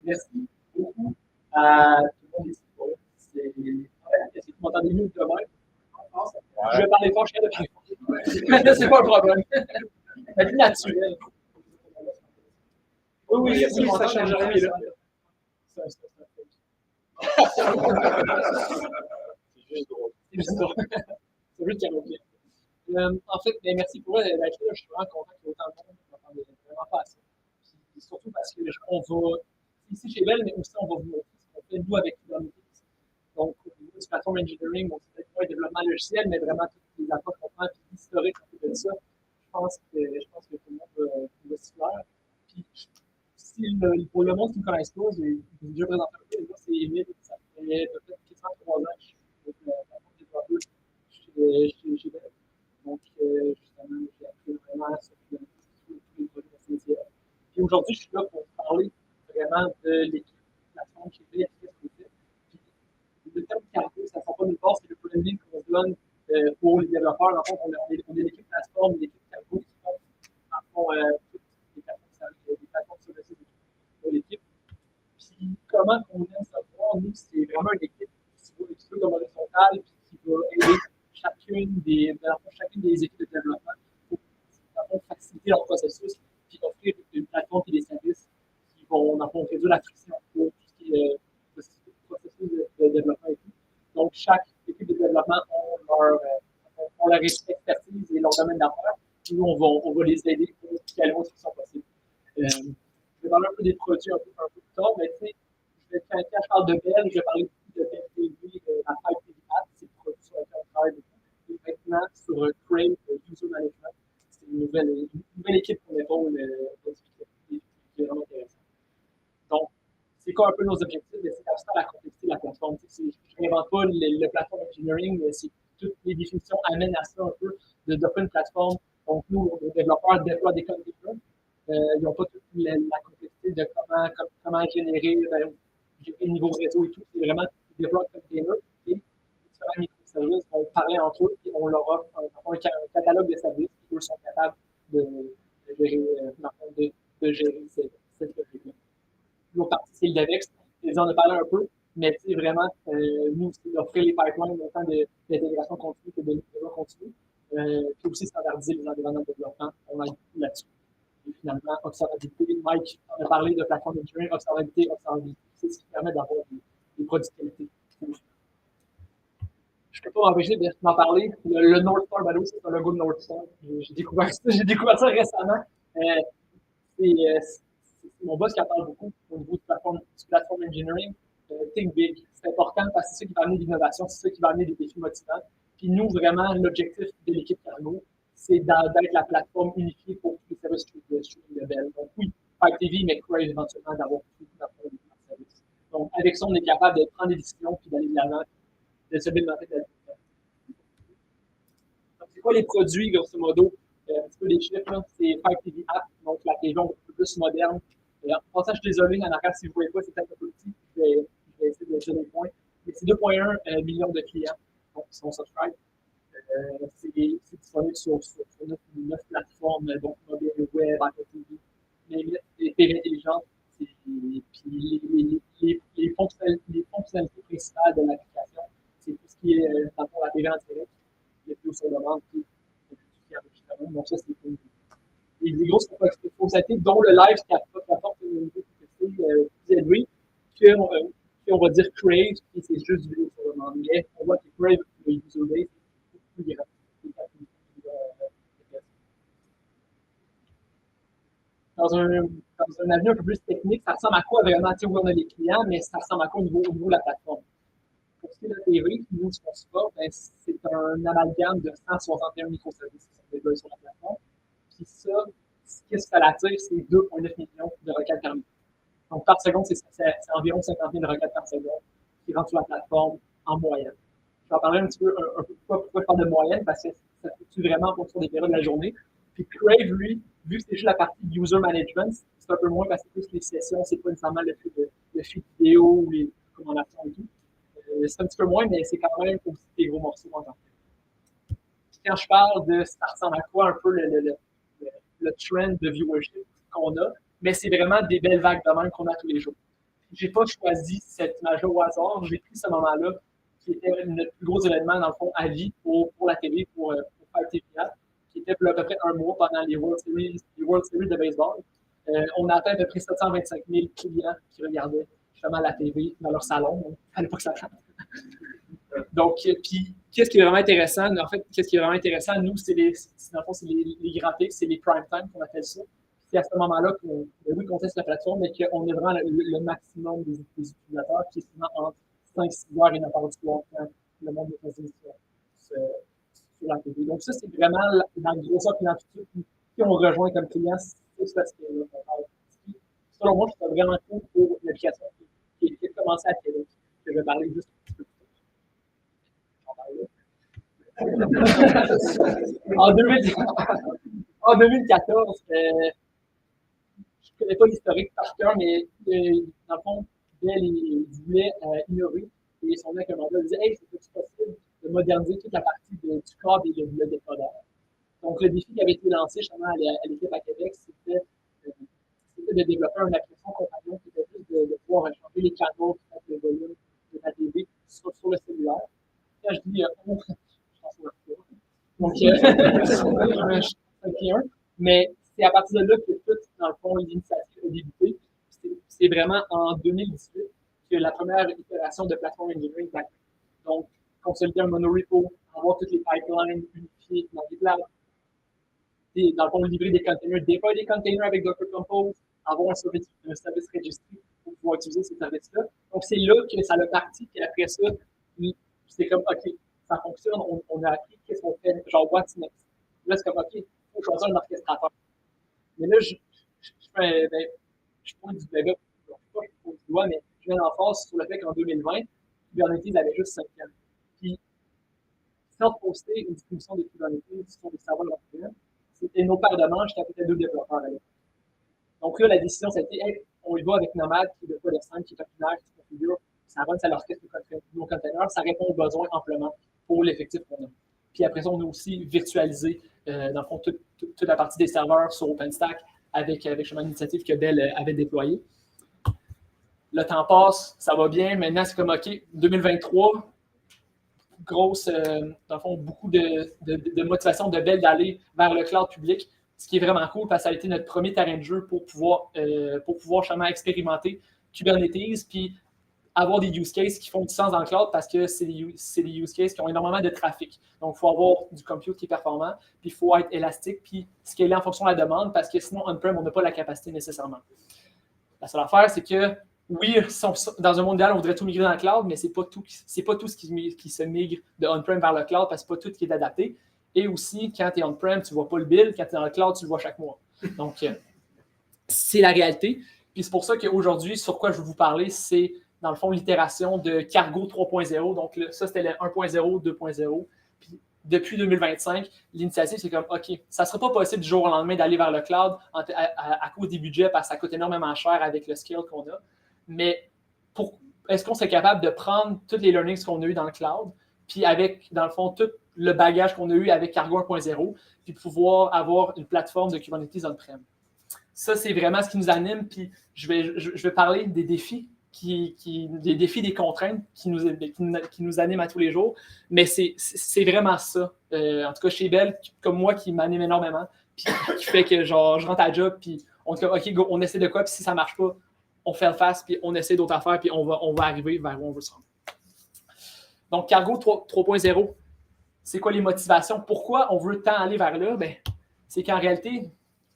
Merci beaucoup à tout le monde ici. Est-ce que vous m'entendez mieux que demain? Je vais parler fort, je suis capable de parler fort. C'est pas un problème. La vie naturelle. Oui, ça change rien. C'est juste drôle. C'est juste karaoké. En fait, merci pour d'être là. Je suis vraiment content qu'il y ait autant de monde. Je m'attendais vraiment pas à ça. Puis, surtout parce qu'on va, ici chez Bell, mais aussi on va vous montrer ce qu'on fait nous avec Kubernetes. Donc, au niveau du platform engineering, on peut-être pas le développement logiciel, mais vraiment toutes les approches qu'on prend, puis l'historique de ça. Je pense que tout le monde va s'y faire. Puis, pour le monde qui ne me connaisse pas, j'ai déjà présenté un peu. Moi, c'est Émile. Ça fait peut-être quasiment 3 ans que je suis avec la plateforme développeur chez Bell. Donc, justement, j'ai appris vraiment sur tous les projets de CCL. Puis aujourd'hui, je suis là pour parler vraiment de l'équipe plateforme chez Bell, qu'est-ce qu'on fait. Puis, le terme cargo, ça ne sort pas nulle part, c'est le branding qu'on se donne pour les développeurs. En fait, on est l'équipe plateforme, l'équipe cargo qui font, en fond, toutes les plateformes sur le site de l'équipe. Puis, comment on aime ça voir, nous, c'est vraiment une équipe qui va un petit peu comme horizontale, puis qui va aider chacune des équipes de développement pour faciliter leur processus, puis offrir une plateforme et des services qui vont, réduire la friction pour tout ce qui est processus de développement et tout. Donc, chaque équipe de développement ont leur expertise et leur domaine d'affaires. Puis nous, on va les aider pour qu'elles aient qui sont possibles. Je vais parler un peu des produits un peu plus tard, mais tu sais, quand je parle de Bell, je vais parler de Bell TV, la Five TV App, c'est le produit sur lequel on travaille beaucoup. Et maintenant, sur Crave User Management, c'est une nouvelle équipe qu'on épaule qui est vraiment intéressante. Donc, c'est quoi un peu nos objectifs? C'est d'ajouter la complexité de la plateforme. Je n'invente pas le platform engineering, mais c'est toutes les définitions amènent à ça un peu, d'offrir une plateforme. Donc, nous, les développeurs déploient des codes déjà. Ils n'ont pas toute la complexité de comment générer le niveau réseau et tout. C'est vraiment ils développent un container et différents microservices vont parler entre eux et on leur offre un catalogue de services qui eux sont capables de gérer cette logique-là. L'autre partie, c'est le DevEx. On en a parlé un peu, mais c'est vraiment, nous, c'est d'offrir les pipelines autant d'intégration continue que de livraison continue. Puis aussi standardiser les environnements de développement. On a là-dessus. Et finalement, observabilité. Mike on a parlé de plateforme engineering, observabilité. C'est ce qui permet d'avoir des produits de qualité. Je ne peux pas m'empêcher d'en parler. Le North Star, c'est un logo de North Star. J'ai découvert ça récemment. C'est mon boss qui en parle beaucoup au niveau du platform engineering. Think big. C'est important parce que c'est ça qui va amener l'innovation, c'est ça qui va amener des défis motivants. Puis nous, vraiment, l'objectif de l'équipe Cargo, c'est d'être la plateforme unifiée pour tous les services de Bell. Donc oui, Five TV, mais Crave éventuellement d'avoir tous les services. Donc avec ça, on est capable de prendre des décisions puis d'aller de l'avant, de se développer de la vie. Donc c'est quoi les produits, grosso modo? Un petit peu les chiffres, c'est Five TV App, donc la TV un peu plus moderne. En passant, je suis désolé, en arrière, si vous ne voyez pas, c'est peut-être un peu petit. Je vais essayer de donner les points. Mais c'est 2,1 millions de clients qui sont subscribed. C'est disponible sur 9 plateformes, donc mobile, web, Apple TV, les TV intelligentes, puis les fonctionnalités principales de l'application, c'est tout ce qui est dans la TV en direct, le plus sur demande, puis donc ça, c'est les grosses fonctionnalités, dont le live qui apporte une unité plus élevée, qu'on va dire Crave, et c'est juste du vidéo sur demande. Mais on voit que Crave, le user base, c'est plus grand. Dans un avenir un peu plus technique, ça ressemble à quoi vraiment? Tu sais, on a les clients, mais ça ressemble à quoi au niveau de la plateforme? Pour ce qui est de la TV, nous, ce qu'on supporte, c'est un amalgame de 161 microservices qui sont déployés sur la plateforme. Puis ça, qu'est-ce que ça attire? C'est 2,9 millions de requêtes par minute. Donc, par seconde, c'est environ 50 000 requêtes par seconde qui rentrent sur la plateforme en moyenne. Je vais en parler un petit peu pourquoi je parle de moyenne, parce que ça fluctue vraiment en fonction des périodes de la journée. Puis Crave, lui, vu que c'est juste la partie user management, c'est un peu moins parce que plus les sessions, c'est pas nécessairement le feed vidéo ou les recommandations et tout. C'est un petit peu moins, mais c'est quand même aussi des gros morceaux en tant que tel. Quand je parle de ça ressemble à quoi un peu le trend de viewership qu'on a, mais c'est vraiment des belles vagues de même qu'on a tous les jours. j'ai pas choisi cette image-là au hasard. J'ai pris ce moment-là, qui était notre plus gros événement, dans le fond, à vie pour la télé, pour faire TVA, qui était pour à peu près un mois pendant les World Series de baseball. On a atteint à peu près 725 000 clients qui regardaient justement la TV dans leur salon. Donc, il fallait pas que ça change. Donc, puis, qu'est-ce qui est vraiment intéressant? En fait, qu'est-ce qui est vraiment intéressant, nous, c'est les graphiques, c'est les prime time qu'on appelle ça. C'est à ce moment-là qu'on teste la plateforme, mais qu'on est vraiment le maximum des utilisateurs, qui est souvent entre 5-6 heures et 9 heures du soir quand le monde est posé sur la TV. Donc, ça, c'est vraiment la grosseur et l'amplitude qui on rejoint comme client, c'est ce aspect-là. Selon moi, je trouve vraiment cool pour l'application qui a commencé à Québec, que je vais parler juste un petit peu plus tard. En 2014, je ne connais pas l'historique par cœur, mais dans le fond, Bell voulait innover. Et son recommandeur disait: Hey, c'est possible de moderniser toute la partie du câble et le décodeur. Donc, le défi qui avait été lancé justement à l'équipe à Québec, c'était de développer une application compagnon qui était juste de pouvoir changer les canaux, le volume de la TV sur le cellulaire. Quand je dis on, je pense que c'est donc, mais c'est à partir de là que tout, dans le fond, l'initiative a débuté. C'est vraiment en 2018 que la première itération de plateforme engineering va. Donc, consolider un monorepo, avoir toutes les pipelines unifiées dans GitLab, et dans le fond, livrer des containers, déployer des containers avec Docker Compose, avoir un service registré pour pouvoir utiliser ces services-là. Donc, c'est là que ça a parti, puis après ça, c'est comme, OK, ça fonctionne, on a appris qu'est-ce qu'on fait, genre, what's next? Là, c'est comme, OK, il faut choisir un orchestrateur. Mais là, je pointe du bébé, je pointe du doigt, mais je mets l'emphase sur le fait qu'en 2020, Kubernetes avait juste 5 ans. Puis, sans poster une distribution de Kubernetes sur des serveurs européens, c'était nos paires de manches qui avaient 2 développeurs. Donc là, la décision, c'était, hey, on y va avec Nomad, qui est de quoi de simple, qui est populaire, qui configure, ça run, ça l'orchestre nos containers, ça répond aux besoins amplement pour l'effectif qu'on a. Puis après ça, on a aussi virtualisé, dans le fond, toute la partie des serveurs sur OpenStack avec justement l'initiative que Bell avait déployée. Le temps passe, ça va bien. Maintenant, c'est comme, OK, 2023, grosse, dans le fond, beaucoup de motivation de Bell d'aller vers le cloud public, ce qui est vraiment cool parce que ça a été notre premier terrain de jeu pour pouvoir justement expérimenter Kubernetes, puis avoir des use cases qui font du sens dans le cloud parce que c'est des use cases qui ont énormément de trafic. Donc, il faut avoir du compute qui est performant, puis il faut être élastique, puis scaler en fonction de la demande parce que sinon, on-prem, on n'a pas la capacité nécessairement. La seule affaire, c'est que oui, dans un monde idéal, on voudrait tout migrer dans le cloud, mais ce n'est pas tout ce qui se migre de on-prem vers le cloud parce que ce n'est pas tout qui est adapté. Et aussi, quand tu es on-prem, tu ne vois pas le bill. Quand tu es dans le cloud, tu le vois chaque mois. Donc, c'est la réalité. Puis c'est pour ça qu'aujourd'hui, sur quoi je veux vous parler, c'est dans le fond l'itération de Cargo 3.0. Donc, ça, c'était le 1.0, 2.0. Puis depuis 2025, l'initiative, c'est comme, OK, ça ne sera pas possible du jour au lendemain d'aller vers le cloud à cause des budgets parce que ça coûte énormément cher avec le scale qu'on a. Mais est-ce qu'on serait capable de prendre tous les learnings qu'on a eu dans le cloud, puis avec, dans le fond, tout le bagage qu'on a eu avec Cargo 1.0, puis pouvoir avoir une plateforme de Kubernetes on-prem? Ça, c'est vraiment ce qui nous anime, puis je vais parler des défis, des contraintes qui nous animent à tous les jours, mais c'est vraiment ça. En tout cas, chez Bell, comme moi, qui m'anime énormément, puis qui fait que genre, je rentre à la job, puis on dit OK, go, on essaie de quoi, puis si ça ne marche pas, on fait le face, puis on essaie d'autres affaires, puis on va arriver vers où on veut se rendre. Donc, Cargo 3.0, c'est quoi les motivations? Pourquoi on veut tant aller vers là? Ben, c'est qu'en réalité,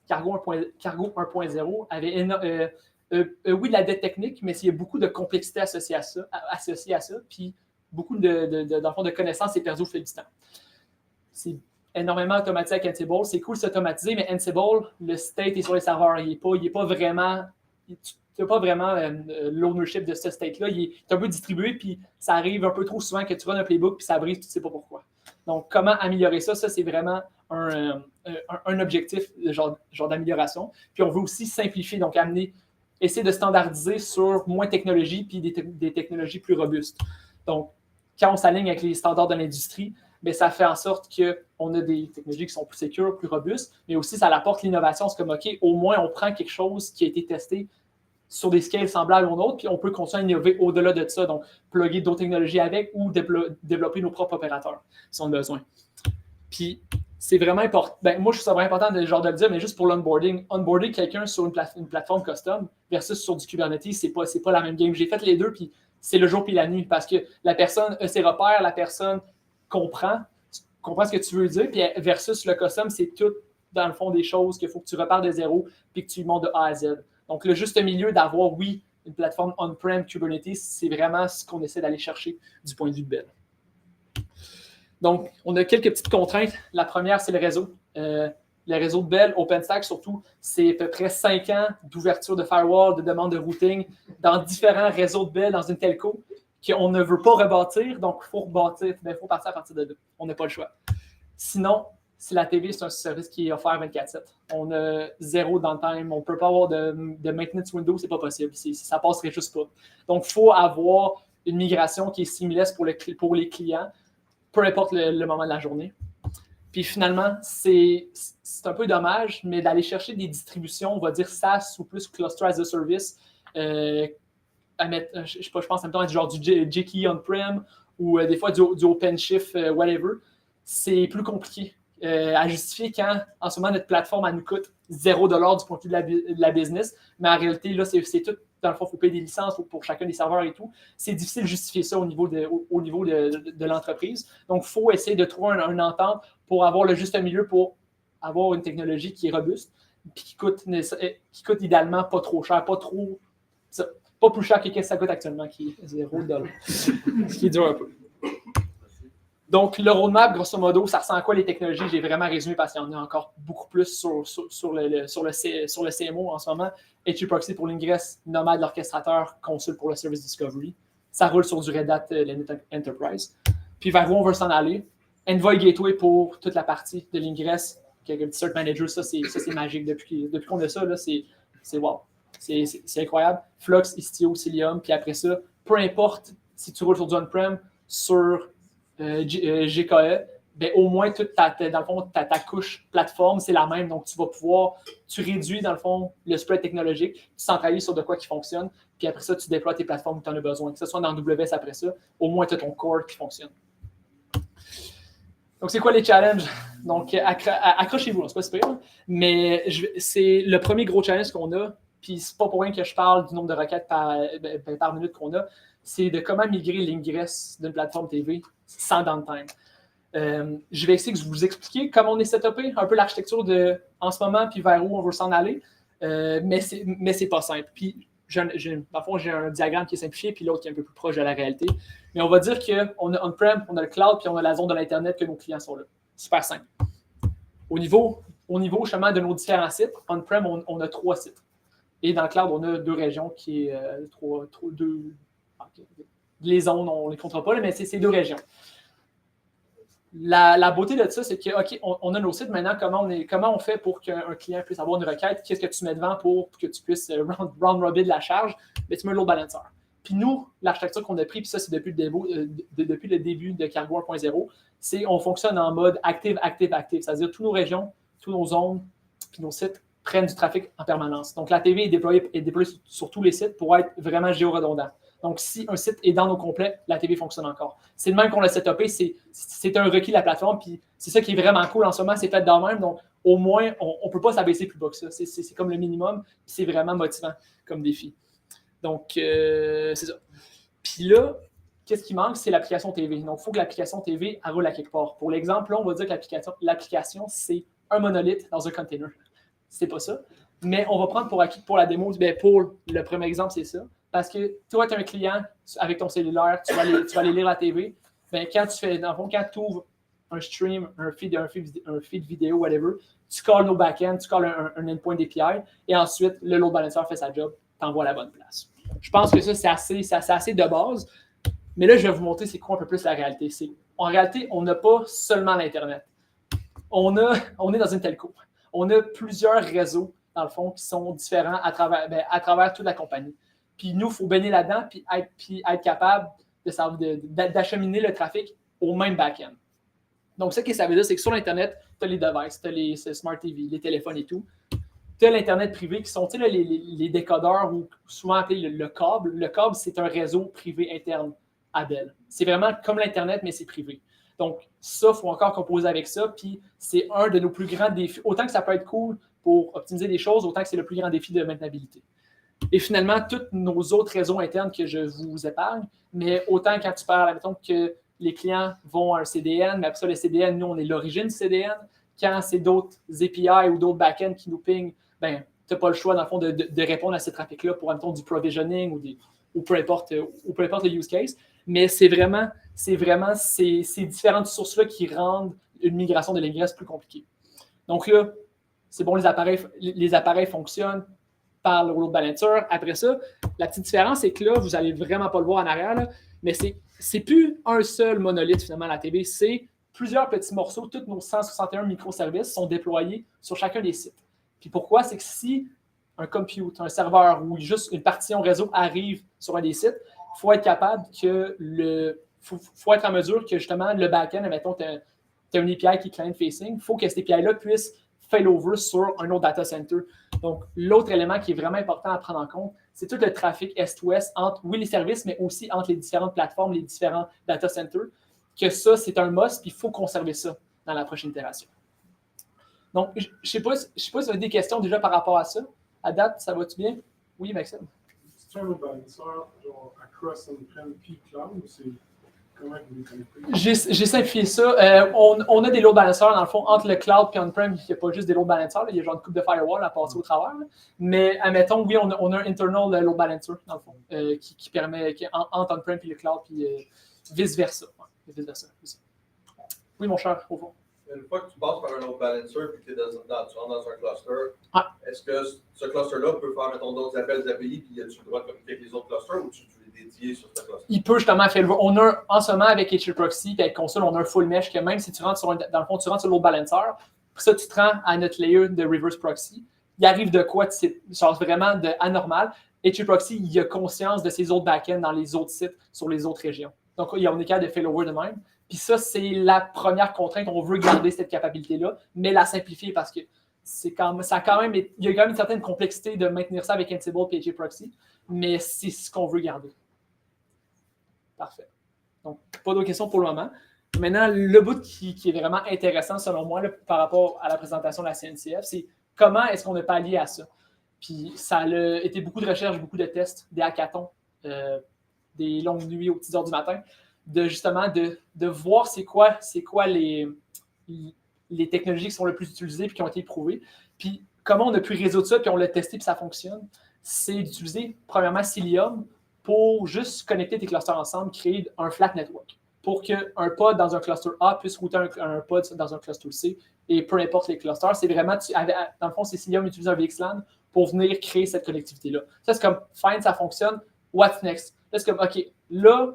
Cargo 1.0 avait oui, de la dette technique, mais il y a beaucoup de complexité associée à ça, puis beaucoup de connaissances est perdu au fil du temps. C'est énormément automatisé avec Ansible. C'est cool, c'est automatisé, mais Ansible, le state est sur les serveurs. Il n'est pas vraiment... Tu n'as pas vraiment l'ownership de ce state-là. Il est un peu distribué, puis ça arrive un peu trop souvent que tu runs un playbook, puis ça brise, tu ne sais pas pourquoi. Donc, comment améliorer ça? Ça, c'est vraiment un objectif genre d'amélioration. Puis, on veut aussi simplifier, donc essayer de standardiser sur moins de technologies, puis des technologies plus robustes. Donc, quand on s'aligne avec les standards de l'industrie, bien, ça fait en sorte qu'on a des technologies qui sont plus sécures, plus robustes, mais aussi ça apporte l'innovation. C'est comme, OK, au moins, on prend quelque chose qui a été testé sur des scales semblables aux nôtres, puis on peut continuer à innover au-delà de ça, donc plugger d'autres technologies avec ou développer nos propres opérateurs si on a besoin. Puis c'est vraiment important. Ben, moi, je trouve ça vraiment important de le dire, mais juste pour l'onboarding. Onboarder quelqu'un sur une plateforme custom versus sur du Kubernetes, c'est pas la même game. J'ai fait les deux, puis c'est le jour puis la nuit, parce que la personne a ses repères, la personne comprend ce que tu veux dire, puis versus le custom, c'est tout, dans le fond, des choses qu'il faut que tu repars de zéro, puis que tu montes de A à Z. Donc, le juste milieu d'avoir, oui, une plateforme on-prem Kubernetes, c'est vraiment ce qu'on essaie d'aller chercher du point de vue de Bell. Donc, on a quelques petites contraintes. La première, c'est le réseau. Le réseau de Bell, OpenStack surtout, c'est à peu près 5 ans d'ouverture de firewall, de demande de routing dans différents réseaux de Bell dans une telco qu'on ne veut pas rebâtir, donc il faut rebâtir, il faut partir à partir de là. On n'a pas le choix. Sinon, si la TV, c'est un service qui est offert 24/7. On a zéro downtime, on ne peut pas avoir de maintenance window, c'est pas possible. Ça ne passerait juste pas. Donc, il faut avoir une migration qui est seamless pour les clients, peu importe le moment de la journée. Puis finalement, c'est un peu dommage, mais d'aller chercher des distributions, on va dire SaaS ou plus Cluster as a Service, je pense en même temps genre du JKE on-prem ou des fois du OpenShift, whatever, c'est plus compliqué à justifier quand, en ce moment, notre plateforme, elle nous coûte $0 du point de vue de la business, mais en réalité, là, c'est tout. Dans le fond, il faut payer des licences pour chacun des serveurs et tout. C'est difficile de justifier ça au niveau de l'entreprise. Donc, il faut essayer de trouver une entente pour avoir le juste milieu, pour avoir une technologie qui est robuste, puis qui coûte idéalement pas trop cher, pas plus cher que ce que ça coûte actuellement, qui est $0. Ce qui est dur un peu. Donc, le roadmap, grosso modo, ça ressemble à quoi les technologies? J'ai vraiment résumé parce qu'il y en a encore beaucoup plus sur le CMO en ce moment. HA Proxy pour l'ingress, Nomad l'orchestrateur, Consul pour le service discovery. Ça roule sur du Red Hat Linux Enterprise. Puis vers où on veut s'en aller? Envoy Gateway pour toute la partie de l'ingress. Le Cert Manager, ça c'est magique. Depuis qu'on a ça, là, c'est wow. C'est incroyable. Flux, Istio, Cilium. Puis après ça, peu importe si tu roules sur du on-prem, sur GKE, ben, au moins, dans le fond, ta couche plateforme, c'est la même. Donc, tu réduis, dans le fond, le spread technologique, tu centralises sur de quoi qui fonctionne, puis après ça, tu déploies tes plateformes où tu en as besoin. Que ce soit dans WS après ça, au moins, tu as ton core qui fonctionne. Donc, c'est quoi les challenges? Donc, accrochez-vous, c'est pas si pire, mais c'est le premier gros challenge qu'on a, puis c'est pas pour rien que je parle du nombre de requêtes par minute qu'on a, c'est de comment migrer l'ingress d'une plateforme TV sans downtime. Je vais essayer de vous expliquer comment on est setupé, un peu l'architecture en ce moment, puis vers où on veut s'en aller, mais c'est pas simple. Puis, dans le fond, j'ai un diagramme qui est simplifié, puis l'autre qui est un peu plus proche de la réalité. Mais on va dire qu'on a on-prem, on a le cloud, puis on a la zone de l'Internet que nos clients sont là. Super simple. Au niveau justement de nos différents sites, on-prem, on a 3 sites. Et dans le cloud, on a 2 régions qui est les zones, on ne les comptera pas, mais c'est 2 régions. La beauté de ça, c'est que, OK, on a nos sites maintenant, comment on fait pour qu'un client puisse avoir une requête? Qu'est-ce que tu mets devant pour que tu puisses round robin de la charge? Bien, tu mets un load balancer. Puis nous, l'architecture qu'on a pris, puis ça, c'est depuis le début de Cargo 1.0, c'est on fonctionne en mode active. C'est-à-dire toutes nos régions, toutes nos zones, puis nos sites prennent du trafic en permanence. Donc, la TV est déployée sur tous les sites pour être vraiment géoredondant. Donc, si un site est dans nos complets, la TV fonctionne encore. C'est le même qu'on l'a setupé, c'est un requis de la plateforme, puis c'est ça qui est vraiment cool en ce moment, c'est fait de même. Donc, au moins, on ne peut pas s'abaisser plus bas que ça. C'est comme le minimum, puis c'est vraiment motivant comme défi. Donc, c'est ça. Puis là, qu'est-ce qui manque? C'est l'application TV. Donc, il faut que l'application TV roule à quelque part. Pour l'exemple, là, on va dire que l'application, c'est un monolithe dans un container. C'est pas ça. Mais on va prendre pour acquis pour la démo, bien, pour le premier exemple, c'est ça. Parce que toi, tu es un client avec ton cellulaire, tu vas aller lire la TV. Bien, quand tu ouvres un stream, un feed vidéo, whatever, tu calls nos backends, tu calls un endpoint API, et ensuite, le load balancer fait sa job, t'envoies à la bonne place. Je pense que ça, c'est assez de base. Mais là, je vais vous montrer c'est quoi un peu plus la réalité. En réalité, on n'a pas seulement l'Internet. On est dans une telco. On a plusieurs réseaux, dans le fond, qui sont différents à travers toute la compagnie. Puis nous, il faut baigner là-dedans puis être capable d'acheminer le trafic au même back-end. Donc, ce que ça veut dire, c'est que sur l'Internet, tu as les devices, tu as les smart TV, les téléphones et tout. tu as l'Internet privé qui sont là, les décodeurs ou souvent appelé le câble. Le câble, c'est un réseau privé interne à Bell. C'est vraiment comme l'Internet, mais c'est privé. Donc, ça, il faut encore composer avec ça. Puis, c'est un de nos plus grands défis. Autant que ça peut être cool pour optimiser des choses, autant que c'est le plus grand défi de maintenabilité. Et finalement, tous nos autres réseaux internes que je vous épargne, mais autant quand tu parles, admettons que les clients vont à un CDN, mais après ça, le CDN, nous, on est l'origine du CDN. Quand c'est d'autres API ou d'autres backends qui nous pingent, ben, tu n'as pas le choix, dans le fond, de répondre à ce trafic-là pour, admettons, du provisioning ou peu importe le use case. Mais c'est vraiment ces différentes sources-là qui rendent une migration de l'ingress plus compliquée. Donc là, c'est bon, les appareils fonctionnent par le load balancer. Après ça, la petite différence, c'est que là, vous n'allez vraiment pas le voir en arrière, là, mais c'est plus un seul monolithe, finalement, à la TV. C'est plusieurs petits morceaux. Tous nos 161 microservices sont déployés sur chacun des sites. Puis pourquoi? C'est que si un compute, un serveur ou juste une partition réseau arrive sur un des sites, il faut être capable que faut être en mesure que justement le back-end, admettons, tu as une API qui est client-facing, il faut que cette API-là puisse failover sur un autre data center. Donc, l'autre élément qui est vraiment important à prendre en compte, c'est tout le trafic Est-Ouest entre, oui, les services, mais aussi entre les différentes plateformes, les différents data centers, que ça, c'est un must, puis il faut conserver ça dans la prochaine itération. Donc, je ne sais pas si vous avez des questions déjà par rapport à ça. À date, ça va-tu bien? Oui, Maxime? C'est un load balancer, genre across on-prem puis cloud, ou c'est comment vous les connectez? J'ai simplifié ça. On a des load balancers, dans le fond, entre le cloud et on-prem, il n'y a pas juste des load balancers, il y a genre une coupe de firewall à passer au travers. Là. Mais admettons, oui, on a un internal load balancer, dans le fond, qui permet entre on-prem et le cloud, puis vice-versa. Ouais, vice-versa. Oui, mon cher, au fond. Une fois que tu passes par un load balancer et que tu rentres dans un cluster, est-ce que ce cluster-là peut faire, mettons, d'autres appels d'API puis as-tu le droit de communiquer avec les autres clusters ou tu es dédié sur ce cluster? Il peut justement faire le. On a en ce moment avec HAProxy et avec Console, on a un full mesh que même si tu rentres dans le fond, tu rentres sur le load balancer, puis ça, tu te rends à notre layer de reverse proxy. Il arrive de quoi? C'est vraiment de anormal. HAProxy, il a conscience de ses autres backends dans les autres sites sur les autres régions. Donc, on est capable de failover de même. Puis ça, c'est la première contrainte. On veut garder cette capacité-là, mais la simplifier parce que il y a quand même une certaine complexité de maintenir ça avec Ansible et HAProxy, mais c'est ce qu'on veut garder. Parfait. Donc, pas d'autres questions pour le moment. Maintenant, le bout qui est vraiment intéressant, selon moi, là, par rapport à la présentation de la CNCF, c'est comment est-ce qu'on a pallié à ça. Puis ça a été beaucoup de recherches, beaucoup de tests, des hackathons, des longues nuits aux petites heures du matin, justement de voir c'est quoi les technologies qui sont le plus utilisées et qui ont été éprouvées. Puis comment on a pu résoudre ça, puis on l'a testé, puis ça fonctionne. C'est d'utiliser, premièrement, Cilium pour juste connecter tes clusters ensemble, créer un flat network pour qu'un pod dans un cluster A puisse router un pod dans un cluster C et peu importe les clusters. C'est vraiment, dans le fond, c'est Cilium utilise un VXLAN pour venir créer cette connectivité-là. Ça, c'est comme, fine, ça fonctionne. What's next? Là, c'est comme, OK, là,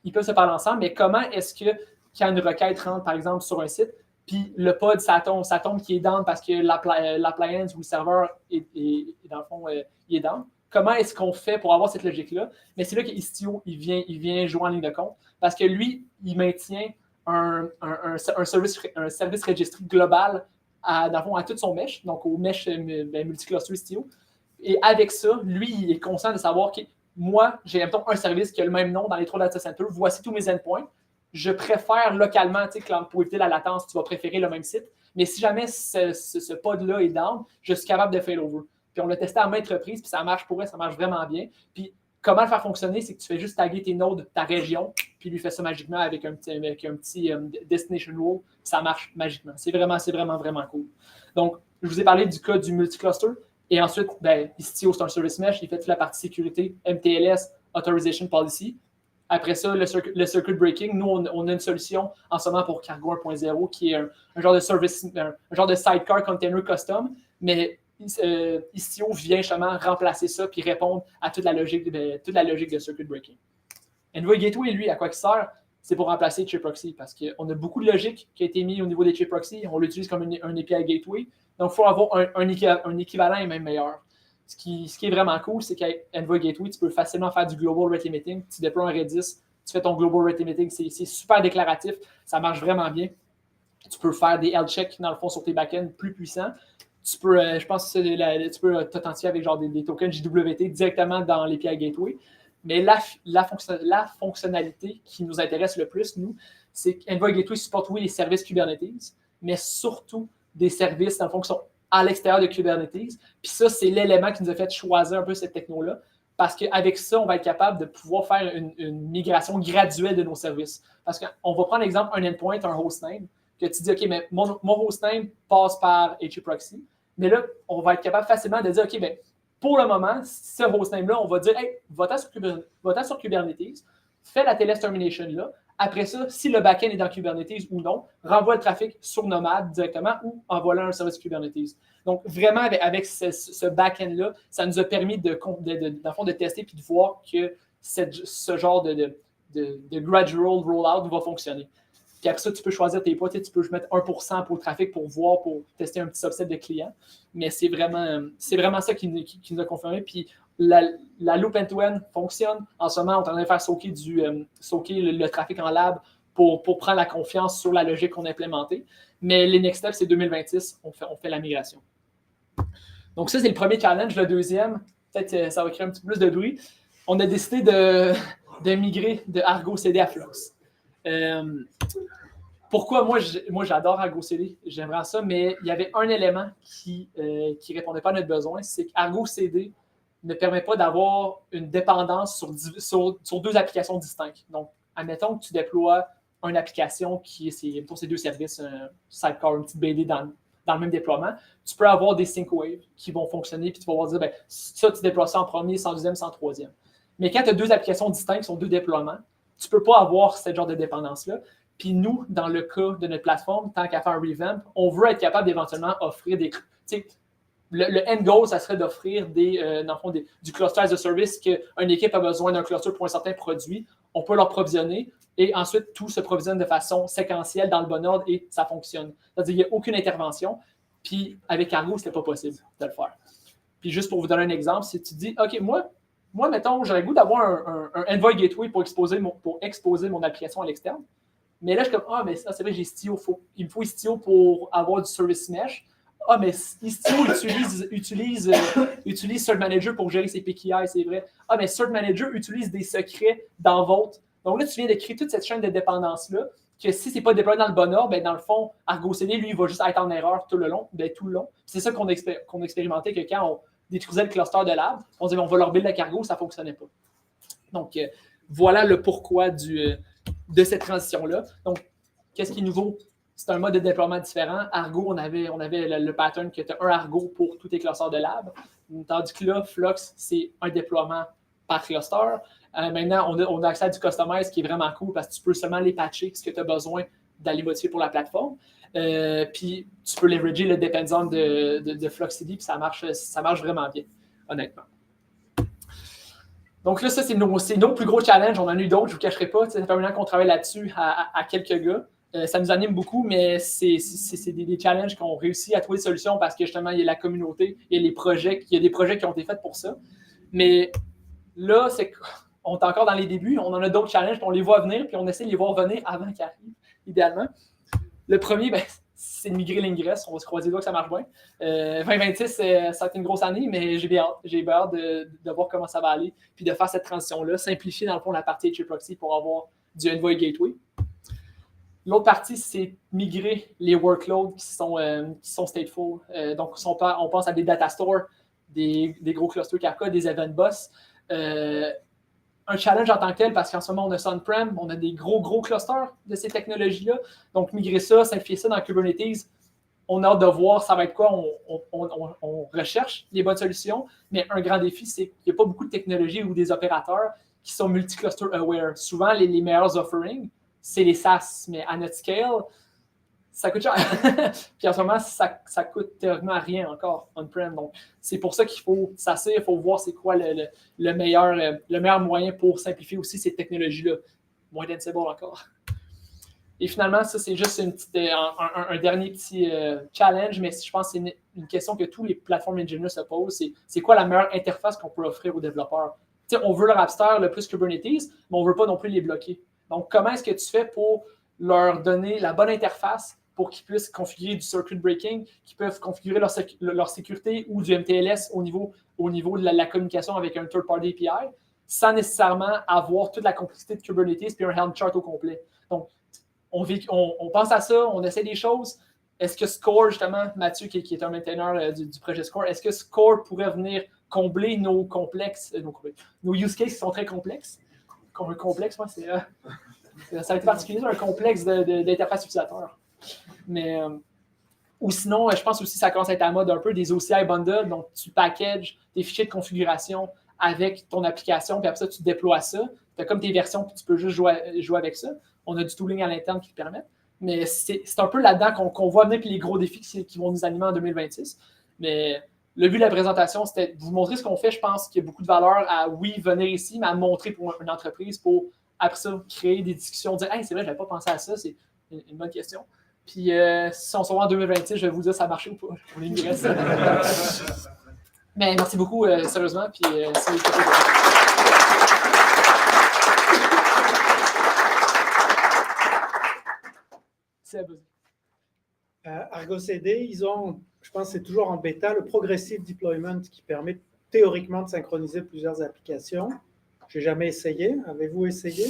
ils peuvent se parler ensemble, mais comment est-ce que quand une requête rentre, par exemple, sur un site, puis le pod, ça tombe qui est down parce que l'appliance ou le serveur est dans le fond, il est down. Comment est-ce qu'on fait pour avoir cette logique-là? Mais c'est là qu'Istio, il vient jouer en ligne de compte parce que lui, il maintient un service registry global dans le fond, à tout son mesh, donc au mesh multicluster Istio. Et avec ça, lui, il est conscient de savoir que moi, j'ai un service qui a le même nom dans les 3 data centers. Voici tous mes endpoints. Je préfère localement, tu sais, pour éviter la latence, tu vas préférer le même site. Mais si jamais ce pod-là est down, je suis capable de failover. Puis on l'a testé à maintes reprises, puis ça marche pour elle, ça marche vraiment bien. Puis comment le faire fonctionner, c'est que tu fais juste taguer tes nodes, ta région, puis lui fais ça magiquement avec un petit destination rule. Ça marche magiquement. C'est vraiment, vraiment cool. Donc, je vous ai parlé du cas du multicluster. Et ensuite, Istio, c'est un service mesh. Il fait toute la partie sécurité, MTLS, Authorization Policy. Après ça, le circuit breaking. Nous, on a une solution en ce moment pour Cargo 1.0 qui est un genre de service, un genre de sidecar container custom. Mais Istio vient justement remplacer ça puis répondre à toute la logique de circuit breaking. Envoy Gateway, lui, à quoi il sert? C'est pour remplacer HAProxy parce qu'on a beaucoup de logique qui a été mis au niveau des HAProxy. On l'utilise comme un API Gateway. Donc, il faut avoir un équivalent et même meilleur. Ce qui est vraiment cool, c'est qu'avec Envoy Gateway, tu peux facilement faire du Global Rate Limiting. Tu déploies un Redis, tu fais ton Global Rate Limiting. C'est super déclaratif. Ça marche vraiment bien. Tu peux faire des health checks, dans le fond, sur tes backends plus puissants. Tu peux, je pense que tu peux t'authentifier avec genre des tokens JWT directement dans l'API Gateway. Mais la fonctionnalité qui nous intéresse le plus, nous, c'est qu'Envoy Gateway supporte, oui, les services Kubernetes, mais surtout des services, dans le fond, qui sont à l'extérieur de Kubernetes. Puis ça, c'est l'élément qui nous a fait choisir un peu cette techno-là, parce qu'avec ça, on va être capable de pouvoir faire une migration graduelle de nos services. Parce qu'on va prendre l'exemple, un endpoint, un hostname, que tu dis, OK, mais mon hostname passe par HAProxy. Mais là, on va être capable facilement de dire, OK, bien, pour le moment, ce hostname-là, on va dire, hey, va-t'en sur Kubernetes, fais la TLS termination là. Après ça, si le backend est dans Kubernetes ou non, renvoie le trafic sur Nomad directement ou envoie-le à un service Kubernetes. Donc, vraiment, avec ce backend-là, ça nous a permis de tester et de voir que ce genre de gradual rollout va fonctionner. Puis après ça, tu peux choisir tes poids. Tu peux mettre 1% pour le trafic pour tester un petit subset de clients. Mais c'est vraiment ça qui nous a confirmé. Puis la loop end-to-end fonctionne. En ce moment, on est en train de faire soaker le trafic en lab pour prendre la confiance sur la logique qu'on a implémentée. Mais les next steps, c'est 2026, on fait la migration. Donc ça, c'est le premier challenge. Le deuxième, peut-être ça va créer un petit peu plus de bruit. On a décidé de migrer de Argo CD à Flux. Pourquoi moi j'adore Argo CD, j'aimerais ça, mais il y avait un élément qui répondait pas à notre besoin, c'est qu'Argo CD ne permet pas d'avoir une dépendance sur deux applications distinctes. Donc, admettons que tu déploies une application qui est pour ces deux services, un sidecar, une petite BD dans le même déploiement, tu peux avoir des sync waves qui vont fonctionner, puis tu vas pouvoir dire, ben, ça, tu déploies ça en premier, sans deuxième, sans troisième. Mais quand tu as deux applications distinctes, qui sont deux déploiements, tu ne peux pas avoir ce genre de dépendance-là. Puis nous, dans le cas de notre plateforme, tant qu'à faire un revamp, on veut être capable d'éventuellement offrir des... Le end goal, ça serait d'offrir du cluster as a service, qu'une équipe a besoin d'un cluster pour un certain produit. On peut leur provisionner et ensuite, tout se provisionne de façon séquentielle dans le bon ordre et ça fonctionne. C'est-à-dire qu'il n'y a aucune intervention. Puis avec Argo, ce n'était pas possible de le faire. Puis juste pour vous donner un exemple, si tu dis, OK, moi mettons, j'aurais le goût d'avoir un Envoy Gateway pour exposer mon application à l'externe. Mais là, je suis comme, mais ça, c'est vrai, j'ai Istio. Il me faut Istio pour avoir du service mesh. Mais Istio utilise Cert Manager pour gérer ses PKI, c'est vrai. Mais Cert Manager utilise des secrets dans Vault. Donc là, tu viens de créer toute cette chaîne de dépendance-là, que si ce n'est pas déployé dans le bon ordre, dans le fond, Argo CD, lui, il va juste être en erreur tout le long. C'est ça qu'on a expérimenté, que quand on détruisait le cluster de lab, on disait, on va leur build avec Argo, ça ne fonctionnait pas. Donc, voilà le pourquoi de cette transition-là. Donc, qu'est-ce qui est nouveau? C'est un mode de déploiement différent. Argo, on avait le pattern que tu as un Argo pour tous tes clusters de lab. Tandis que là, Flux, c'est un déploiement par cluster. Maintenant, on a accès à du customize qui est vraiment cool parce que tu peux seulement les patcher ce que tu as besoin d'aller modifier pour la plateforme. Puis, tu peux leverager le dependent de FluxCD, puis ça marche vraiment bien, honnêtement. Donc là, ça, c'est nos plus gros challenges. On en a eu d'autres, je ne vous cacherai pas. Ça fait un an qu'on travaille là-dessus à quelques gars. Ça nous anime beaucoup, mais c'est des challenges qu'on réussit à trouver des solutions parce que justement, il y a la communauté, il y a des projets qui ont été faits pour ça. Mais là, on est encore dans les débuts, on en a d'autres challenges, puis on les voit venir, puis on essaie de les voir venir avant qu'ils arrivent, idéalement. Le premier, c'est de migrer l'ingress. On va se croiser les doigts que ça marche bien. 2026, ça va être une grosse année, mais j'ai bien hâte de voir comment ça va aller, puis de faire cette transition-là, simplifier dans le fond la partie HAProxy pour avoir du Envoy Gateway. L'autre partie, c'est migrer les workloads qui sont stateful. Donc, on pense à des data stores, des gros clusters Kafka, des event bus. Un challenge en tant que tel, parce qu'en ce moment, on a ça on-prem, on a des gros clusters de ces technologies-là. Donc, migrer ça, simplifier ça dans Kubernetes, on a hâte de voir ça va être quoi. On recherche les bonnes solutions, mais un grand défi, c'est qu'il n'y a pas beaucoup de technologies ou des opérateurs qui sont multi-cluster aware. Souvent, les meilleurs offerings, c'est les SaaS, mais à notre scale, ça coûte cher. Puis en ce moment, ça coûte théoriquement rien encore on-prem. Donc, c'est pour ça qu'il faut s'asseoir, il faut voir c'est quoi le meilleur moyen pour simplifier aussi ces technologies-là. Moins d'Ansible encore. Et finalement, ça, c'est juste un dernier petit challenge, mais je pense que c'est une question que tous les plateformes engineers se posent. C'est quoi la meilleure interface qu'on peut offrir aux développeurs? T'sais, on veut leur abstraire le plus Kubernetes, mais on ne veut pas non plus les bloquer. Donc, comment est-ce que tu fais pour leur donner la bonne interface pour qu'ils puissent configurer du circuit breaking, qui peuvent configurer leur sécurité ou du MTLS au niveau de la communication avec un third-party API, sans nécessairement avoir toute la complexité de Kubernetes puis un Helm chart au complet. Donc, on pense à ça, on essaie des choses. Est-ce que Score, justement, Mathieu, qui est un maintaineur du projet Score, est-ce que Score pourrait venir combler nos use cases qui sont très complexes? Un complexe, moi, ça a été particulier, un complexe d'interface utilisateur. Mais, ou sinon, je pense aussi que ça commence à être à la mode un peu des OCI bundle, donc tu packages tes fichiers de configuration avec ton application, puis après ça, tu déploies ça. Tu as comme tes versions, puis tu peux juste jouer avec ça. On a du tooling à l'interne qui le permet. Mais c'est un peu là-dedans qu'on voit venir, puis les gros défis qui vont nous animer en 2026. Mais le but de la présentation, c'était de vous montrer ce qu'on fait. Je pense qu'il y a beaucoup de valeur à, oui, venir ici, mais à montrer pour une entreprise pour, après ça, créer des discussions, dire « Hey, c'est vrai, je n'avais pas pensé à ça, c'est une bonne question. » Puis si on se voit en 2026, je vais vous dire si ça a marché ou pas. On est ça. Mais merci beaucoup, sérieusement. Puis Argo CD, ils ont, je pense que c'est toujours en bêta, le Progressive Deployment qui permet théoriquement de synchroniser plusieurs applications. Je n'ai jamais essayé. Avez-vous essayé?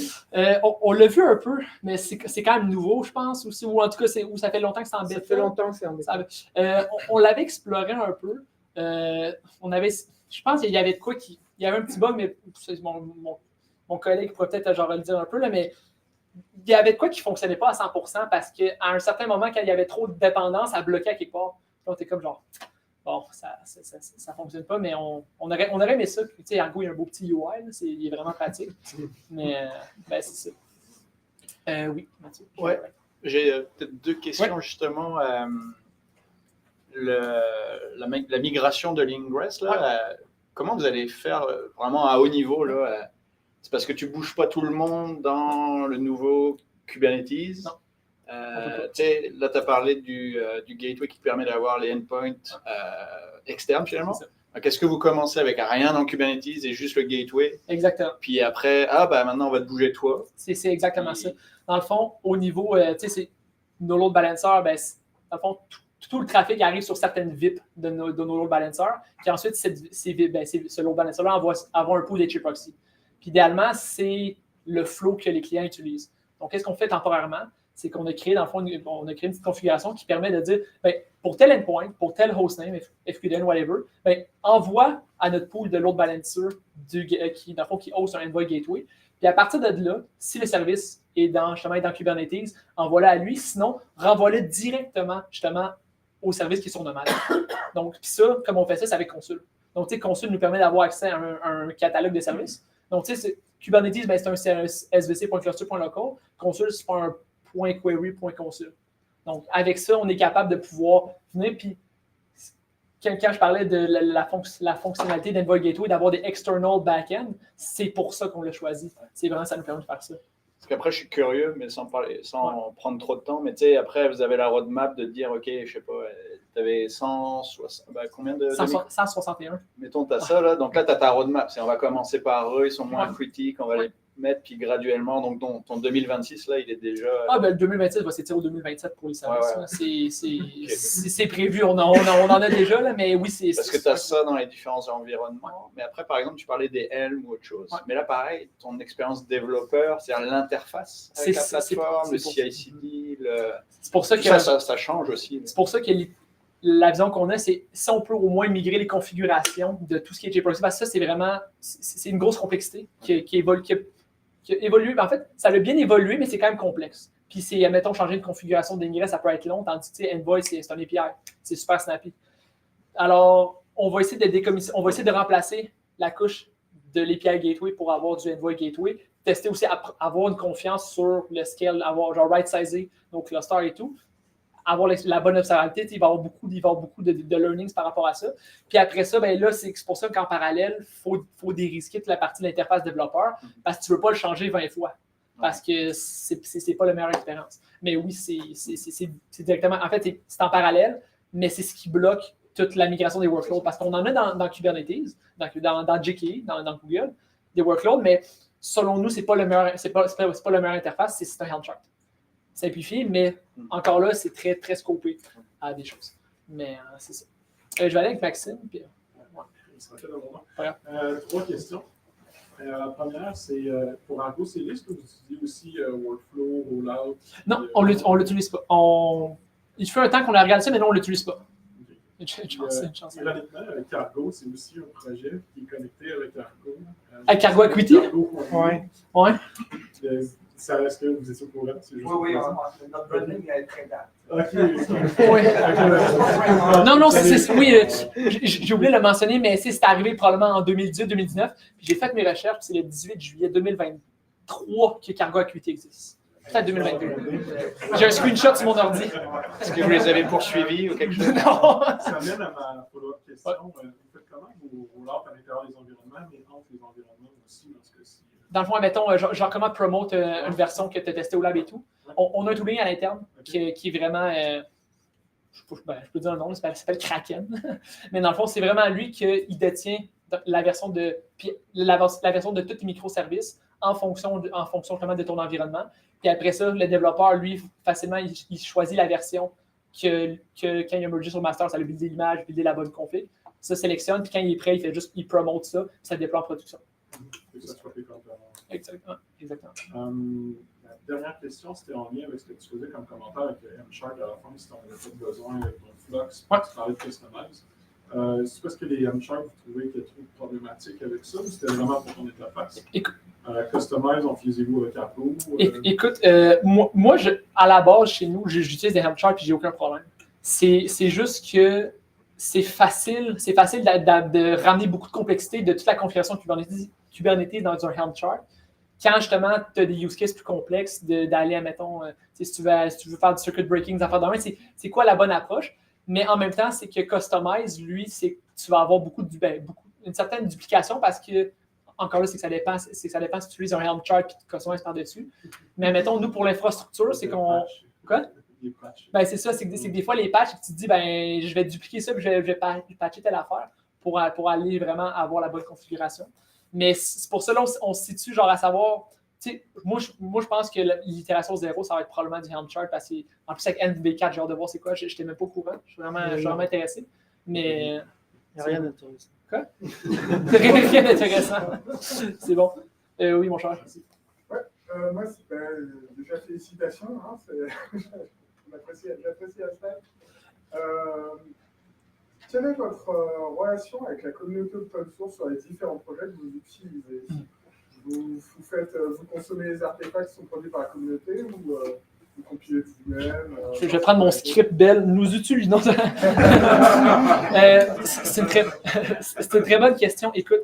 On l'a vu un peu, mais c'est quand même nouveau, je pense, aussi, ou en tout cas, ça fait longtemps que c'est en bêta. Ça fait longtemps que c'est en bêta. On l'avait exploré un peu. Je pense qu'il y avait de quoi il y avait un petit bug, mais mon collègue pourrait peut-être genre le dire un peu, là, mais il y avait de quoi qui ne fonctionnait pas à 100% parce qu'à un certain moment, quand il y avait trop de dépendance, ça bloquait à quelque part. Là, on était comme genre, bon, ça ne fonctionne pas, mais on aurait aimé ça. Tu sais, Argo, il y a un beau petit UI, là, il est vraiment pratique. Mais c'est ça. Oui, Mathieu. Ouais. J'ai peut-être deux questions, justement. La migration de l'Ingress, là, comment vous allez faire vraiment à haut niveau, là? C'est parce que tu ne bouges pas tout le monde dans le nouveau Kubernetes. Non. Là, tu as parlé du gateway qui te permet d'avoir les endpoints externes, finalement. Est-ce que vous commencez avec rien dans Kubernetes et juste le gateway? Exactement. Puis après, maintenant, on va te bouger toi. C'est exactement ça. Dans le fond, au niveau, c'est nos load balancers, dans le fond, tout le trafic arrive sur certaines VIP de nos load balancers, puis ensuite, ce load balancer-là envoie un pool d'HA-proxy. Puis idéalement, c'est le flow que les clients utilisent. Donc, qu'est-ce qu'on fait temporairement? C'est qu'on a créé, dans le fond, on a créé une petite configuration qui permet de dire, pour tel endpoint, pour tel hostname, FQDN, whatever, envoie à notre pool de load balancer dans le fond, qui host un Envoy Gateway. Puis à partir de là, si le service est dans Kubernetes, envoie-le à lui. Sinon, renvoie-le directement, justement, au service qui est sur nomade. Donc, puis ça, comme on fait ça, c'est avec Consul. Donc, tu sais, Consul nous permet d'avoir accès à un catalogue de services. Donc, tu sais, Kubernetes, c'est un svc.cluster.local. Consul, c'est pas un .query.consul. Donc, avec ça, on est capable de pouvoir venir. Puis, quand je parlais de la fonctionnalité d'Envoy Gateway, d'avoir des external back-end, c'est pour ça qu'on l'a choisi. C'est vraiment, ça nous permet de faire ça. Parce qu'après, je suis curieux, mais sans prendre trop de temps. Mais tu sais, après, vous avez la roadmap de dire, OK, je sais pas, tu avais 160, combien de 161. Mettons, tu as ça, là. Donc là, tu as ta roadmap. On va commencer par eux, ils sont moins critiques, on va les mettre, puis graduellement. Donc, ton 2026, là, il est déjà... le 2026 va s'étirer au 2027 pour les services. C'est prévu, on en a déjà, là, mais oui, c'est... Parce que tu as ça dans les différents environnements. Mais après, par exemple, tu parlais des Helm ou autre chose. Mais là, pareil, ton expérience développeur, c'est-à-dire l'interface avec la plateforme, le CI/CD, c'est pour ça que ça change aussi. C'est pour ça que la vision qu'on a, c'est si on peut au moins migrer les configurations de tout ce qui est JProxy, parce que ça, c'est vraiment une grosse complexité qui évolue. En fait, ça a bien évolué, mais c'est quand même complexe. Puis, mettons, changer une configuration d'Ingress, ça peut être long, tandis que Envoy, c'est un API. C'est super snappy. Alors, on va essayer de remplacer la couche de l'API Gateway pour avoir du Envoy Gateway. Tester aussi, avoir une confiance sur le scale, avoir genre right-sizer nos clusters et tout. Avoir la bonne observabilité, il va y avoir beaucoup de learnings par rapport à ça. Puis après ça, là, c'est pour ça qu'en parallèle, il faut dérisquer toute la partie de l'interface développeur parce que tu ne veux pas le changer 20 fois parce que c'est pas la meilleure expérience. Mais oui, c'est directement... En fait, c'est en parallèle, mais c'est ce qui bloque toute la migration des workloads parce qu'on en a dans Kubernetes, dans JKE, dans Google, des workloads, mais selon nous, c'est pas le meilleur interface, c'est un Helm chart. simplifié, mais encore là, c'est très, très scopé à des choses. Mais c'est ça. Je vais aller avec Maxime. Puis, Il sera fait de moment. Ouais. 3 questions. La première, c'est pour Argo CD, est-ce que vous utilisez aussi Workflow, Rollout? Non, on ne l'utilise pas. Il fait un temps qu'on a regardé ça, mais non, on ne l'utilise pas. Ironiquement, Cargo, c'est aussi un projet qui est connecté avec Argo. Avec Cargo Equity? Oui. Ça reste que vous étiez au courant? Oui, notre branding est très date. OK. Non, oui, j'ai oublié de le mentionner, mais c'est arrivé probablement en 2018-2019. J'ai fait mes recherches, c'est le 18 juillet 2023 que Cargo Equity existe. Peut-être 2022. J'ai un screenshot sur mon ordi. Est-ce que vous les avez poursuivis ou quelque chose? Non. Ça mène à ma follow-up question. Vous faites comment vos rollouts à l'intérieur des environnements, mais entre les environnements aussi dans ce cas-ci? Dans le fond, mettons, genre comment promote une version que tu as testée au lab et tout. On a un tooling à l'interne qui est vraiment, je peux dire un nom, ça s'appelle Kraken. Mais dans le fond, c'est vraiment lui qui détient la version de tous les microservices en fonction vraiment de ton environnement. Puis après ça, le développeur, lui, facilement, il choisit la version que quand il a mergé sur le master, ça lui builder l'image, builder la bonne config. Ça sélectionne, puis quand il est prêt, il promote ça, puis ça le déploie en production. Exactement. La dernière question, c'était en lien avec ce que tu faisais comme commentaire avec M-Shark à la fin, si tu n'en avais pas besoin avec ton Flux, tu parlais de Customize. C'est parce que les M-Shark, vous trouvez qu'il y a trop de problématiques avec ça, ou c'était vraiment pour ton interface? Customize, en faisiez-vous avec Argo? Écoute, moi à la base, chez nous, j'utilise des M-Shark et j'ai aucun problème. C'est juste que c'est facile de ramener beaucoup de complexité de toute la configuration Kubernetes dans un Helm chart. Quand justement tu as des use cases plus complexes, d'aller, mettons, si tu veux faire du circuit breaking, c'est quoi la bonne approche? Mais en même temps, c'est que Customize, lui, tu vas avoir une certaine duplication parce que, encore là, c'est que ça dépend si tu utilises un Helm chart et tu customises par-dessus. Mais mettons, nous, pour l'infrastructure, c'est qu'on. Quoi? Ben, c'est ça, c'est que des fois, les patchs, tu te dis, ben, je vais dupliquer ça, puis je vais patcher telle affaire pour aller vraiment avoir la bonne configuration. Mais c'est pour ça, là, on se situe, genre, à savoir, tu sais, moi, je pense que l'itération 0, ça va être probablement du Helm chart, parce qu'en plus, avec NV4, j'ai hâte de voir c'est quoi, je n'étais même pas au courant, je suis vraiment intéressé. Mais. Il n'y a rien d'intéressant. Quoi? Rien d'intéressant. C'est bon. Oui, mon cher. Ouais, moi, déjà félicitations. Hein, j'apprécie la stade. Quelle est votre relation avec la communauté open source sur les différents projets que vous utilisez? Vous consommez les artefacts qui sont produits par la communauté ou vous compilez vous-même? Je vais prendre mon script Bell. Nous utilisons. C'est une très bonne question. Écoute,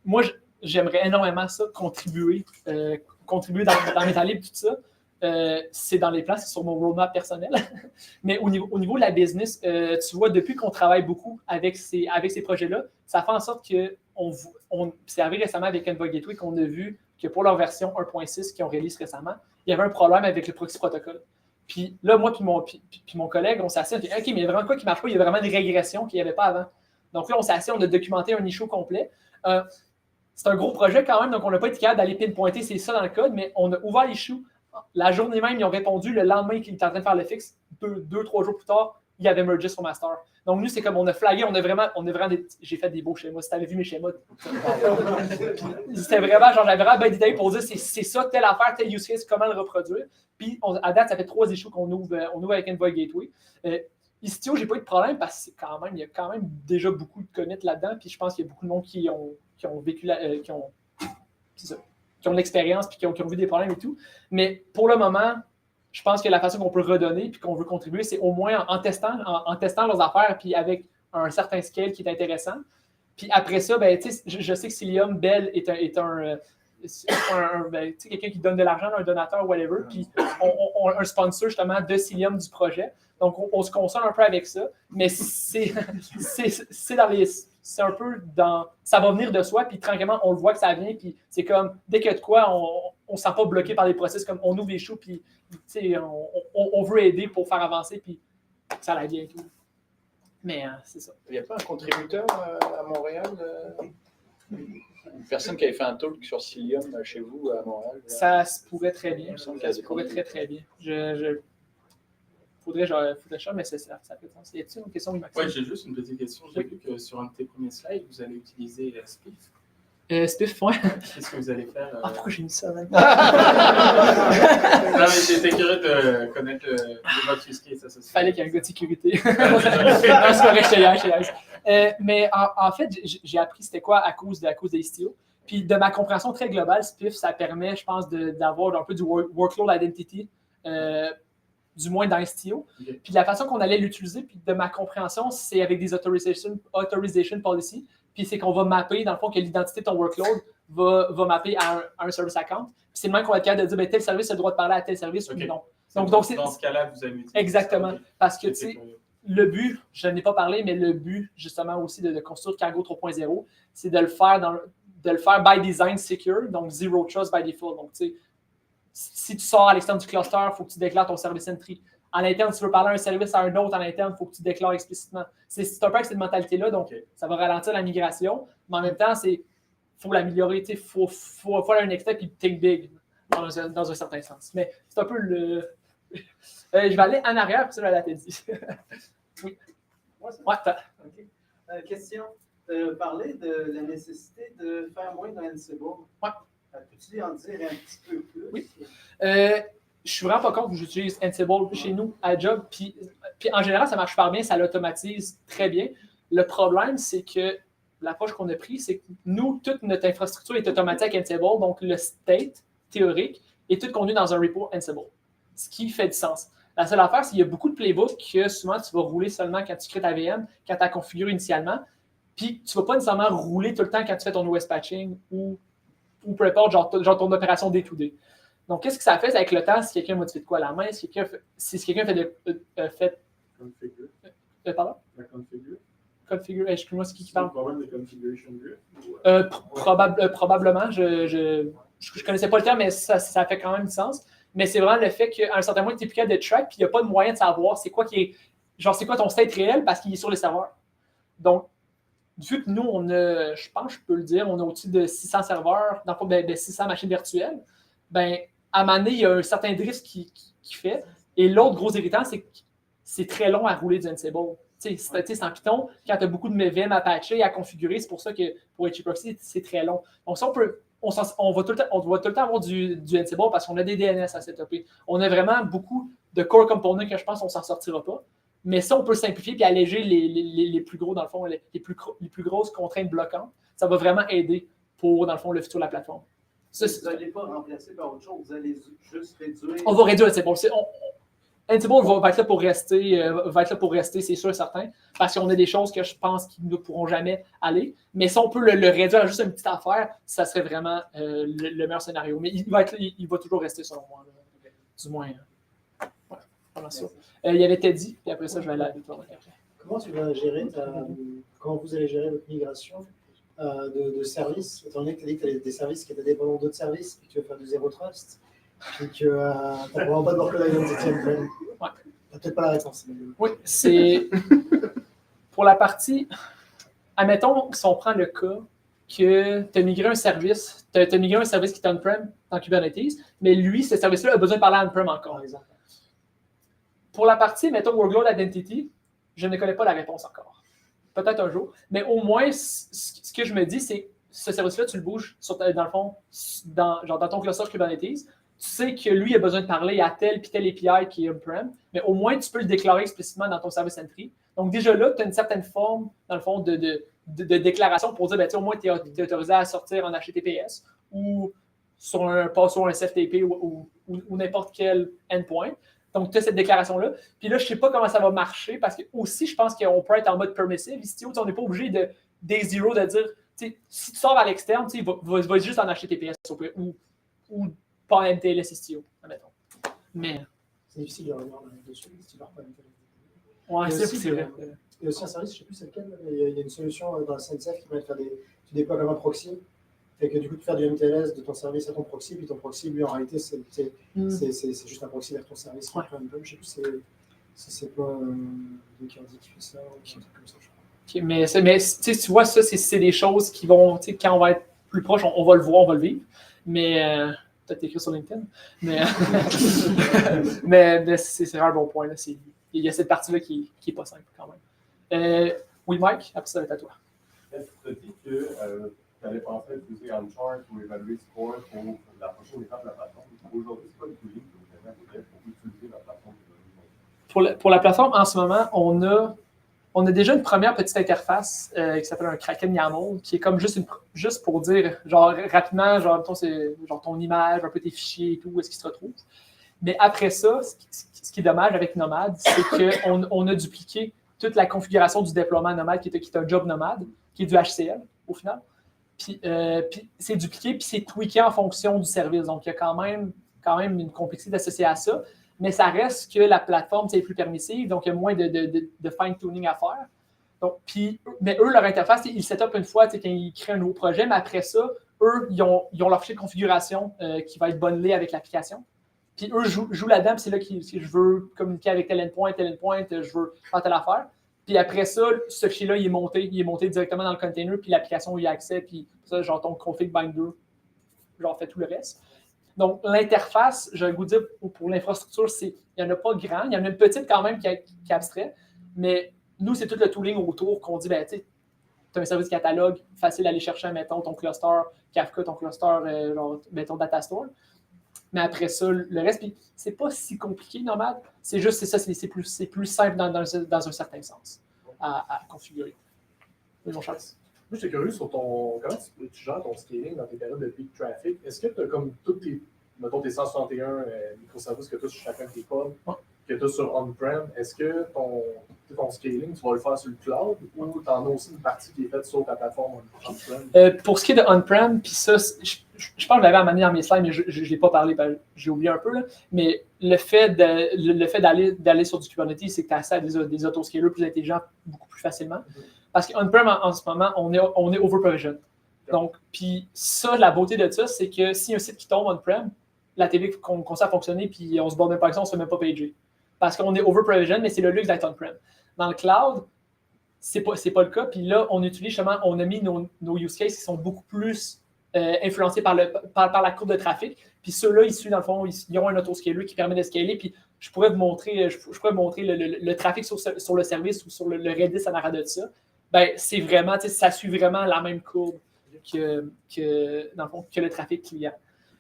moi, j'aimerais énormément ça, contribuer dans Metalib, tout ça. C'est dans les plans, c'est sur mon roadmap personnel. Mais au niveau de la business, tu vois, depuis qu'on travaille beaucoup avec ces projets-là, ça fait en sorte que c'est arrivé récemment avec Envoy Gateway qu'on a vu que pour leur version 1.6 qu'ils ont release récemment, il y avait un problème avec le proxy protocol. Puis là, moi puis mon collègue, on s'est assis, on dit « OK, mais il y a vraiment quoi qui ne marche pas? Il y a vraiment une régression qu'il n'y avait pas avant. » Donc là, on s'est assis, on a documenté un issue complet. C'est un gros projet quand même, donc on n'a pas été capable d'aller pinpointer c'est ça dans le code, mais on a ouvert l'issue. La journée même, ils ont répondu. Le lendemain qu'ils étaient en train de faire le fixe, 2-3 jours plus tard, il y avait mergé sur master. Donc, nous, c'est comme on a flagué, j'ai fait des beaux schémas. Si tu avais vu mes schémas, c'était vraiment, genre, j'avais vraiment bien détaillé pour dire c'est ça, telle affaire, tel use case, comment le reproduire. Puis, à date, ça fait 3 issues qu'on ouvre avec Envoy Gateway. Istio, j'ai pas eu de problème parce qu'il y a quand même déjà beaucoup de commits là-dedans. Puis, je pense qu'il y a beaucoup de monde qui ont vécu, qui ont de l'expérience puis qui ont vu des problèmes et tout. Mais pour le moment, je pense que la façon qu'on peut redonner puis qu'on veut contribuer, c'est au moins en testant leurs affaires puis avec un certain scale qui est intéressant. Puis après ça, ben, je sais que Cilium Bell est quelqu'un qui donne de l'argent, un donateur, whatever. Puis on a un sponsor justement de Cilium du projet. Donc on se console un peu avec ça. Mais c'est un peu dans. Ça va venir de soi, puis tranquillement, on le voit que ça vient, puis c'est comme, dès qu'il y a de quoi, on ne se sent pas bloqué par des processus, comme on ouvre les choux, puis on veut aider pour faire avancer, puis ça aille bien et tout. Mais c'est ça. Il n'y a pas un contributeur à Montréal? personne qui avait fait un talk sur Cilium chez vous à Montréal. Ça se pourrait très bien. Il me semble Ça se pourrait très, très bien. Faudrait ça, mais ça fait sens. Y a-t-il une question, Maxime? Oui, j'ai juste une petite question. J'ai vu que sur un de tes premiers slides, vous allez utiliser Spiff. Spiff, ouais. Qu'est-ce que vous allez faire? Ah, pourquoi j'ai mis ça là? Non, mais j'étais curieux de connaître votre use case associé. Fallait qu'il y ait un gars de sécurité. Non, c'est correct, je te mais en fait, j'ai appris c'était quoi à cause de Istio. Puis de ma compréhension très globale, Spiff, ça permet, je pense, d'avoir un peu du workload identity, du moins dans Istio. Okay. Puis de la façon qu'on allait l'utiliser, puis de ma compréhension, c'est avec des authorization policy. Puis c'est qu'on va mapper, dans le fond, que l'identité de ton workload va mapper à un service account. Puis c'est le même qu'on va être capable de dire, ben, tel service a le droit de parler à tel service ou non. Donc, dans ce cas-là, vous avez utilisé exactement. Okay. Parce que, tu sais, le but, je n'en ai pas parlé, mais le but, justement, aussi de construire Cargo 3.0, c'est de le faire by design secure, donc zero trust by default. Donc, tu sais, si tu sors à l'extérieur du cluster, il faut que tu déclares ton service entry. En interne, si tu veux parler un service à un autre en interne, il faut que tu déclares explicitement. C'est un peu avec cette mentalité-là, donc ça va ralentir la migration, mais en même temps, il faut l'améliorer, il faut faire un next step et think big dans un certain sens. Mais c'est un peu le... je vais aller en arrière, puis ça, je vais aller dit. Oui. Ouais, OK. Question. Tu parlais de la nécessité de faire moins d'Ansible. Ouais. Peux-tu en dire un petit peu plus? Oui. Je suis vraiment pas contre que j'utilise Ansible chez nous à job. Puis en général, ça marche pas bien, ça l'automatise très bien. Le problème, c'est que l'approche qu'on a prise, c'est que nous, toute notre infrastructure est automatique avec Ansible, donc le state théorique est tout contenu dans un repo Ansible, ce qui fait du sens. La seule affaire, c'est qu'il y a beaucoup de playbooks que souvent tu vas rouler seulement quand tu crées ta VM, quand tu as configuré initialement, puis tu ne vas pas nécessairement rouler tout le temps quand tu fais ton OS patching ou peu importe, genre ton opération day-to-day. Donc, qu'est-ce que ça fait avec le temps si quelqu'un modifie de quoi à la main, si quelqu'un fait Configure. Pardon? La configure. Configure, excuse-moi, c'est qui parle? Le problème de configuration grid? Probablement, je connaissais pas le terme, mais ça fait quand même du sens. Mais c'est vraiment le fait qu'à un certain moment, tu es plus capable de track, puis il n'y a pas de moyen de savoir c'est quoi ton state réel parce qu'il est sur les serveurs. Donc, vu que nous, on a, je pense, je peux le dire, on a au-dessus de 600 serveurs, dans le fond, de 600 machines virtuelles, ben, à un moment donné, il y a un certain drift qui fait. Et l'autre gros irritant, c'est que c'est très long à rouler du Ansible. Tu sais, c'est en Python, quand tu as beaucoup de VM à patcher, à configurer, c'est pour ça que pour HProxy, c'est très long. Donc, ça, on va tout le temps avoir du Ansible parce qu'on a des DNS à setuper. On a vraiment beaucoup de core components que je pense qu'on ne s'en sortira pas. Mais ça, on peut simplifier et alléger les plus gros, dans le fond, les plus grosses contraintes bloquantes. Ça va vraiment aider pour, dans le fond, le futur de la plateforme. Ça, vous n'allez pas remplacer par autre chose, vous allez juste réduire. On va réduire Ansible. Ansible va être là pour rester, c'est sûr et certain, parce qu'on a des choses que je pense qu'ils ne pourront jamais aller. Mais si on peut le réduire à juste une petite affaire, ça serait vraiment le meilleur scénario. Mais il va toujours rester, selon moi. Là. Du moins. Ouais, vraiment ça. Il y avait Teddy, puis après ça, je vais aller à Victor. Comment comment vous allez gérer votre migration de services, étant donné que tu as dit que tu as des services qui étaient dépendants d'autres services, puis que tu veux faire du zéro trust, puis que tu n'as vraiment pas de workload identity on-prem. Ouais. Tu n'as peut-être pas la réponse. Mais... Oui, c'est pour la partie. Admettons, si on prend le cas que tu as migré un service, qui est on-prem dans Kubernetes, mais lui, ce service-là a besoin de parler on-prem encore. Par exemple. Pour la partie, mettons, workload identity, je ne connais pas la réponse encore. Peut-être un jour. Mais au moins, ce que je me dis, c'est que ce service-là, tu le bouges, dans le fond, dans ton cluster Kubernetes. Tu sais que lui a besoin de parler à tel puis tel API qui est on-prem, mais au moins, tu peux le déclarer explicitement dans ton service entry. Donc, déjà là, tu as une certaine forme, dans le fond, de déclaration pour dire, ben, au moins, tu es autorisé à sortir en HTTPS ou sur un SFTP ou n'importe quel endpoint. Donc, tu as cette déclaration-là. Puis là, je ne sais pas comment ça va marcher parce que aussi, je pense qu'on peut être en mode permissive. Ici, on n'est pas obligé de day zero de dire, si tu sors à l'externe, il va juste en HTTPS ou pas en MTLS Istio, admettons. Mais... C'est difficile de revenir dessus si tu ne vas pas MTLS. Ouais, c'est vrai. Il y a aussi un service, je ne sais plus c'est lequel, mais il y a une solution dans la SNCF qui permet de faire tu déploies comme un proxy. Fait que du coup, de faire du MTLS de ton service à ton proxy, puis ton proxy, lui, en réalité, c'est juste un proxy vers ton service. Ouais. Je ne sais plus si c'est pas Bacardi qui fait ça ou un truc comme ça, je crois. Okay, mais tu vois, ça, c'est des choses qui vont, quand on va être plus proche, on va le voir, on va le vivre. Mais peut-être écrit sur LinkedIn. Mais, mais c'est vraiment un bon point. Là. Il y a cette partie-là qui n'est pas simple quand même. Oui, Mike, après ça va être à toi. Est-ce que tu as dit que tu allais penser à utiliser OnChart pour évaluer Score pour la prochaine étape de la plateforme? Aujourd'hui, c'est pas le tooling que vous avez pour utiliser la plateforme? Pour la plateforme, en ce moment, on a déjà une première petite interface qui s'appelle un Kraken YAML, qui est comme juste pour dire, genre rapidement, genre, c'est genre ton image, un peu tes fichiers et tout, où est-ce qu'ils se retrouvent. Mais après ça, ce qui est dommage avec Nomad, c'est qu'on a dupliqué toute la configuration du déploiement Nomad, qui est un job Nomad, qui est du HCL au final. Puis c'est dupliqué, puis c'est tweaké en fonction du service. Donc, il y a quand même une complexité associée à ça. Mais ça reste que la plateforme est plus permissive, donc il y a moins de fine-tuning à faire. Donc, mais eux, leur interface, ils set-up une fois quand ils créent un nouveau projet, mais après ça, eux, ils ont leur fichier de configuration qui va être bundlé avec l'application. Puis eux jouent là-dedans, puis c'est là que je veux communiquer avec tel endpoint, je veux faire telle affaire. Puis après ça, ce fichier-là, il est monté directement dans le container, puis l'application y a accès, puis ça, genre ton config binder, genre fait tout le reste. Donc, l'interface, je vais vous dire, pour l'infrastructure, il n'y en a pas grand. Il y en a une petite quand même qui est abstrait, mais nous, c'est tout le tooling autour qu'on dit, ben, tu sais, tu as un service catalogue, facile d'aller chercher, mettons, ton cluster Kafka, ton cluster, genre, ton data store. Mais après ça, le reste, puis c'est pas si compliqué, Nomad. C'est juste, c'est plus simple dans un certain sens à configurer. Oui, mon Charles. Moi, j'étais curieux sur comment tu gères ton scaling dans tes périodes de peak traffic. Est-ce que tu as comme toutes tes 161 microservices que tu as sur chacun de tes pods, que tu as sur on-prem, est-ce que ton scaling, tu vas le faire sur le cloud ou tu en as aussi une partie qui est faite sur ta plateforme on-prem? Pour ce qui est de on-prem, puis ça, je pense que je l'avais amené dans mes slides, mais je ne l'ai pas parlé, j'ai oublié un peu, là, mais le fait d'aller sur du Kubernetes, c'est que tu as accès à des autoscalers plus intelligents beaucoup plus facilement. Parce qu'on-prem, en ce moment, on est over-provision. Donc, puis ça, la beauté de ça, c'est que si un site qui tombe on-prem, la TV commence à fonctionner, puis on se borde même pas avec ça, on ne se fait même pas pager. Parce qu'on est over-provision, mais c'est le luxe d'être on-prem. Dans le cloud, c'est pas le cas. Puis là, on utilise justement, on a mis nos use cases qui sont beaucoup plus influencés par la courbe de trafic. Puis ceux-là, issus, dans le fond, ils ont un autoscaler qui permet de scaler. Puis je pourrais vous montrer, le trafic sur le service ou sur le Redis en arrière de ça. Ben, c'est vraiment, ça suit vraiment la même courbe dans le fond, que le trafic client.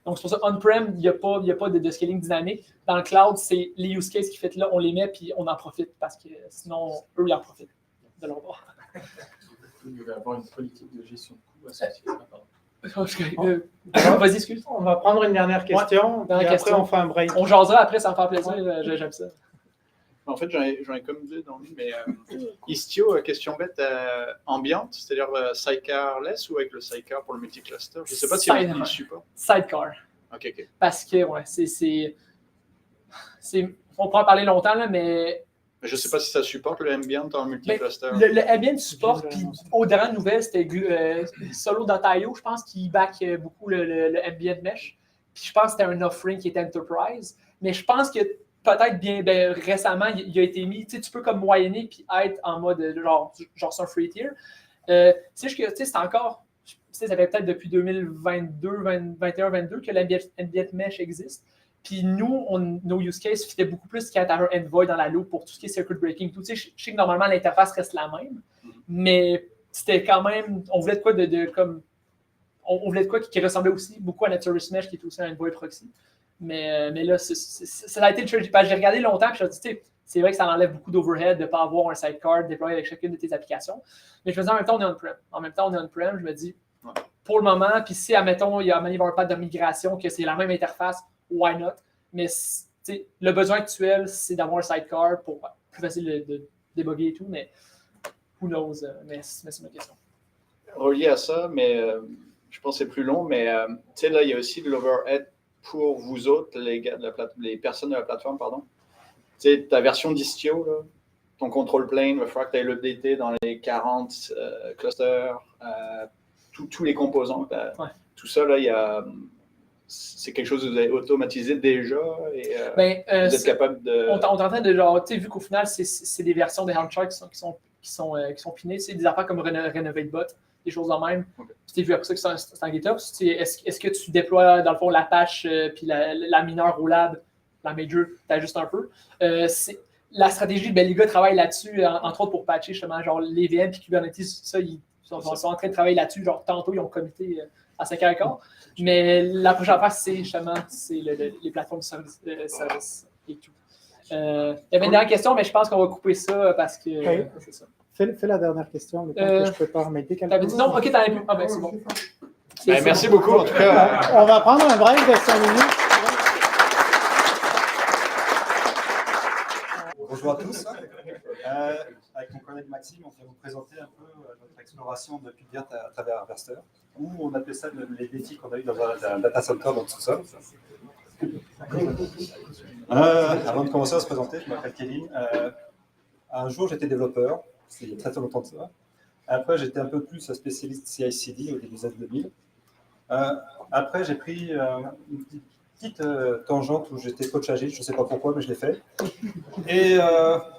Donc, c'est pour ça, on-prem, il n'y a pas de scaling dynamique. Dans le cloud, c'est les use cases qui fait là, on les met, puis on en profite, parce que sinon, eux, ils en profitent de leur bord. Il va y avoir une politique de gestion de coûts associée Vas-y, excuse. On va prendre une dernière question, et après on fait un break. On jasera après, ça me fait plaisir, j'aime ça. En fait, j'en ai comme deux dans lui, mais Istio, question bête, ambiante, c'est-à-dire sidecar-less ou avec le sidecar pour le multicluster? Je ne sais pas si il support. Sidecar. OK. Parce que, on peut en parler longtemps, là, mais... Je ne sais pas si ça supporte le ambient en multicluster. Le ambient supporte, puis aux dernières nouvelles, c'était Solo.io, je pense, qui back beaucoup le ambient mesh. Puis je pense que c'était un offering qui était enterprise. Mais je pense que peut-être récemment, il a été mis, tu peux comme moyenner puis être en mode genre c'est un free tier. C'est encore, ça fait peut-être depuis 2022, 2021, 2022 que l'ambient mesh existe. Puis nous, nos use cases fitaient beaucoup plus qu'à avoir un envoy dans la loop pour tout ce qui est circuit breaking. Tout, je sais que normalement l'interface reste la même, mais c'était quand même, on voulait de quoi on voulait de quoi qui ressemblait aussi beaucoup à notre service mesh qui est aussi un envoy proxy. Mais là, ça a été le tricky. J'ai regardé longtemps et je me suis dit, c'est vrai que ça enlève beaucoup d'overhead de ne pas avoir un sidecar déployé avec chacune de tes applications. Mais je me dis, en même temps, on est on-prem. Je me dis, pour le moment, puis si, admettons, il y a un pas de migration, que c'est la même interface, why not? Mais le besoin actuel, c'est d'avoir un sidecar pour plus facile de débugger et tout, mais who knows? Mais c'est ma question. Relié à ça, mais je pense que c'est plus long, mais tu sais, là, il y a aussi de l'overhead pour vous autres, les personnes de la plateforme, pardon. Tu sais, ta version d'Istio, là, ton control plane, il va falloir que tu ailles l'updater dans les 40 clusters, tous les composants. Tout ça, là, c'est quelque chose que vous avez automatisé déjà et vous êtes capable de... On est en train de, genre, tu sais, vu qu'au final, c'est des versions des Helm charts qui sont qui sont pinés. C'est des affaires comme RenovateBot, des choses en même. Okay. Puis tu as vu après ça que c'est en GitHub. Est-ce que tu déploies, dans le fond, la patch puis la mineure au lab, la major, tu ajustes un peu. La stratégie, ben, les gars travaillent là-dessus, entre autres pour patcher justement genre les VM puis Kubernetes, ça, ils sont en train de travailler là-dessus. Genre, tantôt, ils ont comité à 5h15. Mais la prochaine affaire, c'est justement les plateformes de service et tout. Il y avait une dernière question, mais je pense qu'on va couper ça parce que c'est ça. Fais la dernière question, mais que je peux pas remettre quelqu'un. Non, ok, t'en as plus. Ah ben c'est bon. Merci beaucoup, en tout cas. On va prendre un break de 5 minutes. Bonjour à tous. Avec mon collègue Maxime, on vient vous présenter un peu notre exploration de Kubernetes à travers Harvester, où on appelle ça les défis qu'on a eu dans un data center dans le sous-sol. Avant de commencer à se présenter, je m'appelle Kevin. Un jour, j'étais développeur, c'est il y a très longtemps de ça. Après, j'étais un peu plus spécialiste CI/CD au début des années 2000. Après, j'ai pris une petite tangente où j'étais coach agile, je ne sais pas pourquoi, mais je l'ai fait. Et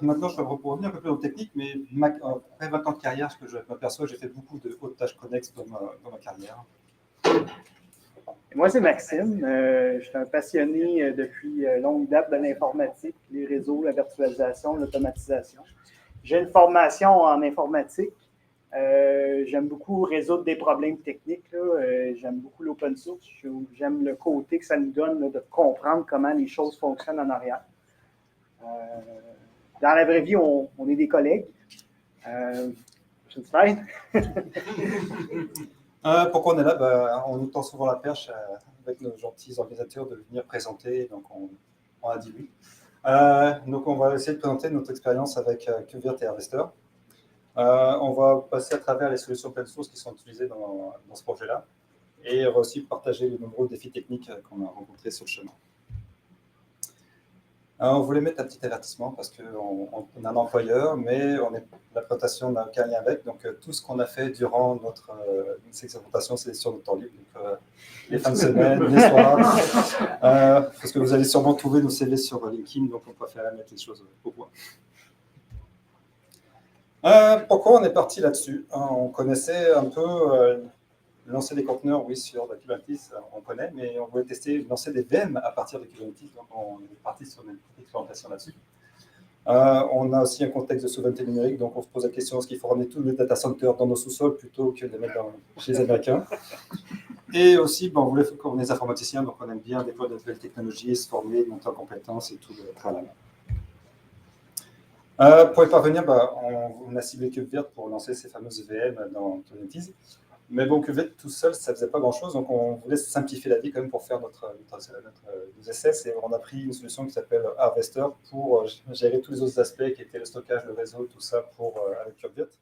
maintenant, je vais revenir un peu plus dans le technique, mais après 20 ans de carrière, ce que je m'aperçois, j'ai fait beaucoup de hautes tâches connexes dans ma carrière. Et moi, c'est Maxime. Je suis un passionné depuis longue date de l'informatique, les réseaux, la virtualisation, l'automatisation. J'ai une formation en informatique. J'aime beaucoup résoudre des problèmes techniques. J'aime beaucoup l'open source. J'aime le côté que ça nous donne là, de comprendre comment les choses fonctionnent en arrière. Dans la vraie vie, on est des collègues. J'ai une slide. Pourquoi on est là? On nous tend souvent la perche avec nos gentils organisateurs de venir présenter, donc on a dit oui. Donc on va essayer de présenter notre expérience avec Kubernetes et Harvester. On va passer à travers les solutions open source qui sont utilisées dans ce projet-là et on va aussi partager les nombreux défis techniques qu'on a rencontrés sur le chemin. On voulait mettre un petit avertissement parce qu'on a un employeur, mais la présentation n'a aucun lien avec. Donc, tout ce qu'on a fait durant notre présentation, c'est sur notre temps libre. Donc, les fins de semaine, les soirs. Parce que vous allez sûrement trouver nos CV sur LinkedIn, donc on préfère mettre les choses au point. Pourquoi on est parti là-dessus? On connaissait un peu lancer des conteneurs, oui, sur Kubernetes, on connaît, mais on voulait tester lancer des VM à partir de Kubernetes, donc on est parti sur une petite expérimentation là-dessus. On a aussi un contexte de souveraineté numérique, donc on se pose la question, est-ce qu'il faut ramener tous les data centers dans nos sous-sols plutôt que de les mettre chez les Américains? Et aussi, on voulait qu'on est des informaticiens, donc on aime bien déployer de nouvelles technologies, se former, monter en compétences et tout le travail. Pour y parvenir, on a ciblé KubeVirt pour lancer ces fameuses VM dans Kubernetes. Mais bon, KubeVirt tout seul, ça ne faisait pas grand-chose, donc on voulait simplifier la vie quand même pour faire nos essais. Et on a pris une solution qui s'appelle Harvester pour gérer tous les autres aspects qui étaient le stockage, le réseau, tout ça avec KubeVirt.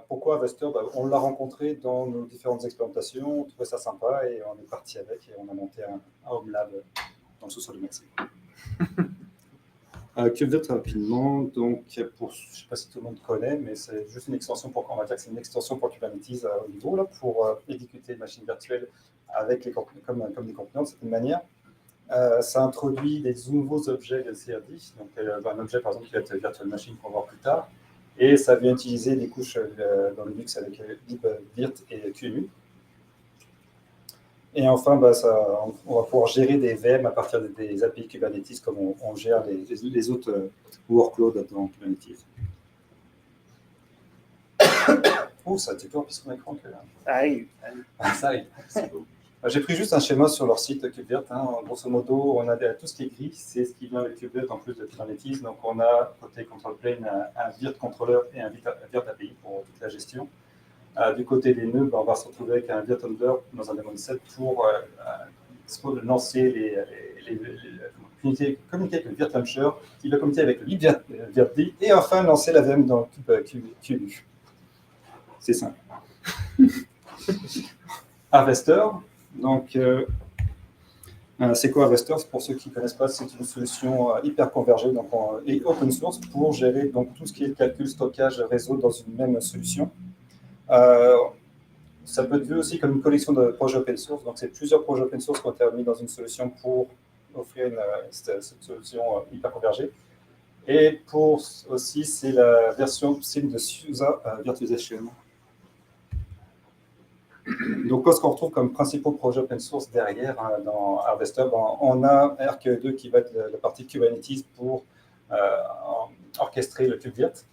Pourquoi Harvester? On l'a rencontré dans nos différentes expérimentations, on trouvait ça sympa et on est parti avec et on a monté un home lab dans le sous-sol de Maxime. KubeVirt rapidement, donc je ne sais pas si tout le monde connaît, mais c'est juste une extension on va dire que c'est une extension pour Kubernetes au niveau là, pour exécuter une machine virtuelle avec comme des conteneurs de certaine manière. Ça introduit des nouveaux objets de CRD, donc un objet par exemple qui va être Virtual Machine qu'on va voir plus tard, et ça vient utiliser des couches dans Linux avec libvirt et QEMU. Et enfin, on va pouvoir gérer des VM à partir des API Kubernetes comme on gère les autres workloads dans Kubernetes. Oh, ça a été plus rapide sur mon écran que là. Ça arrive. Ça arrive, c'est beau. J'ai pris juste un schéma sur leur site KubeVirt. Grosso modo, on a tout ce qui est gris, c'est ce qui vient avec KubeVirt en plus de Kubernetes. Donc, on a côté control plane un Virt controller et un Virt API pour toute la gestion. Du côté des nœuds, on va se retrouver avec un Virt Handler dans un daemon set pour lancer communiquer avec le Virt Launcher, qui va communiquer avec le libvirt et enfin lancer la VM dans QEMU. C'est simple. Harvester, donc c'est quoi Harvester? Pour ceux qui ne connaissent pas, c'est une solution hyper convergée et open source pour gérer donc, tout ce qui est calcul, stockage, réseau dans une même solution. Ça peut être vu aussi comme une collection de projets open source. Donc, c'est plusieurs projets open source qui ont été mis dans une solution pour offrir cette solution hyper convergée. Et pour aussi, c'est la version SIM de SUSE Virtualization. Donc, ce qu'on retrouve comme principaux projets open source derrière dans Harvester, on a RKE2 qui va être la partie Kubernetes pour orchestrer le KubeVirt.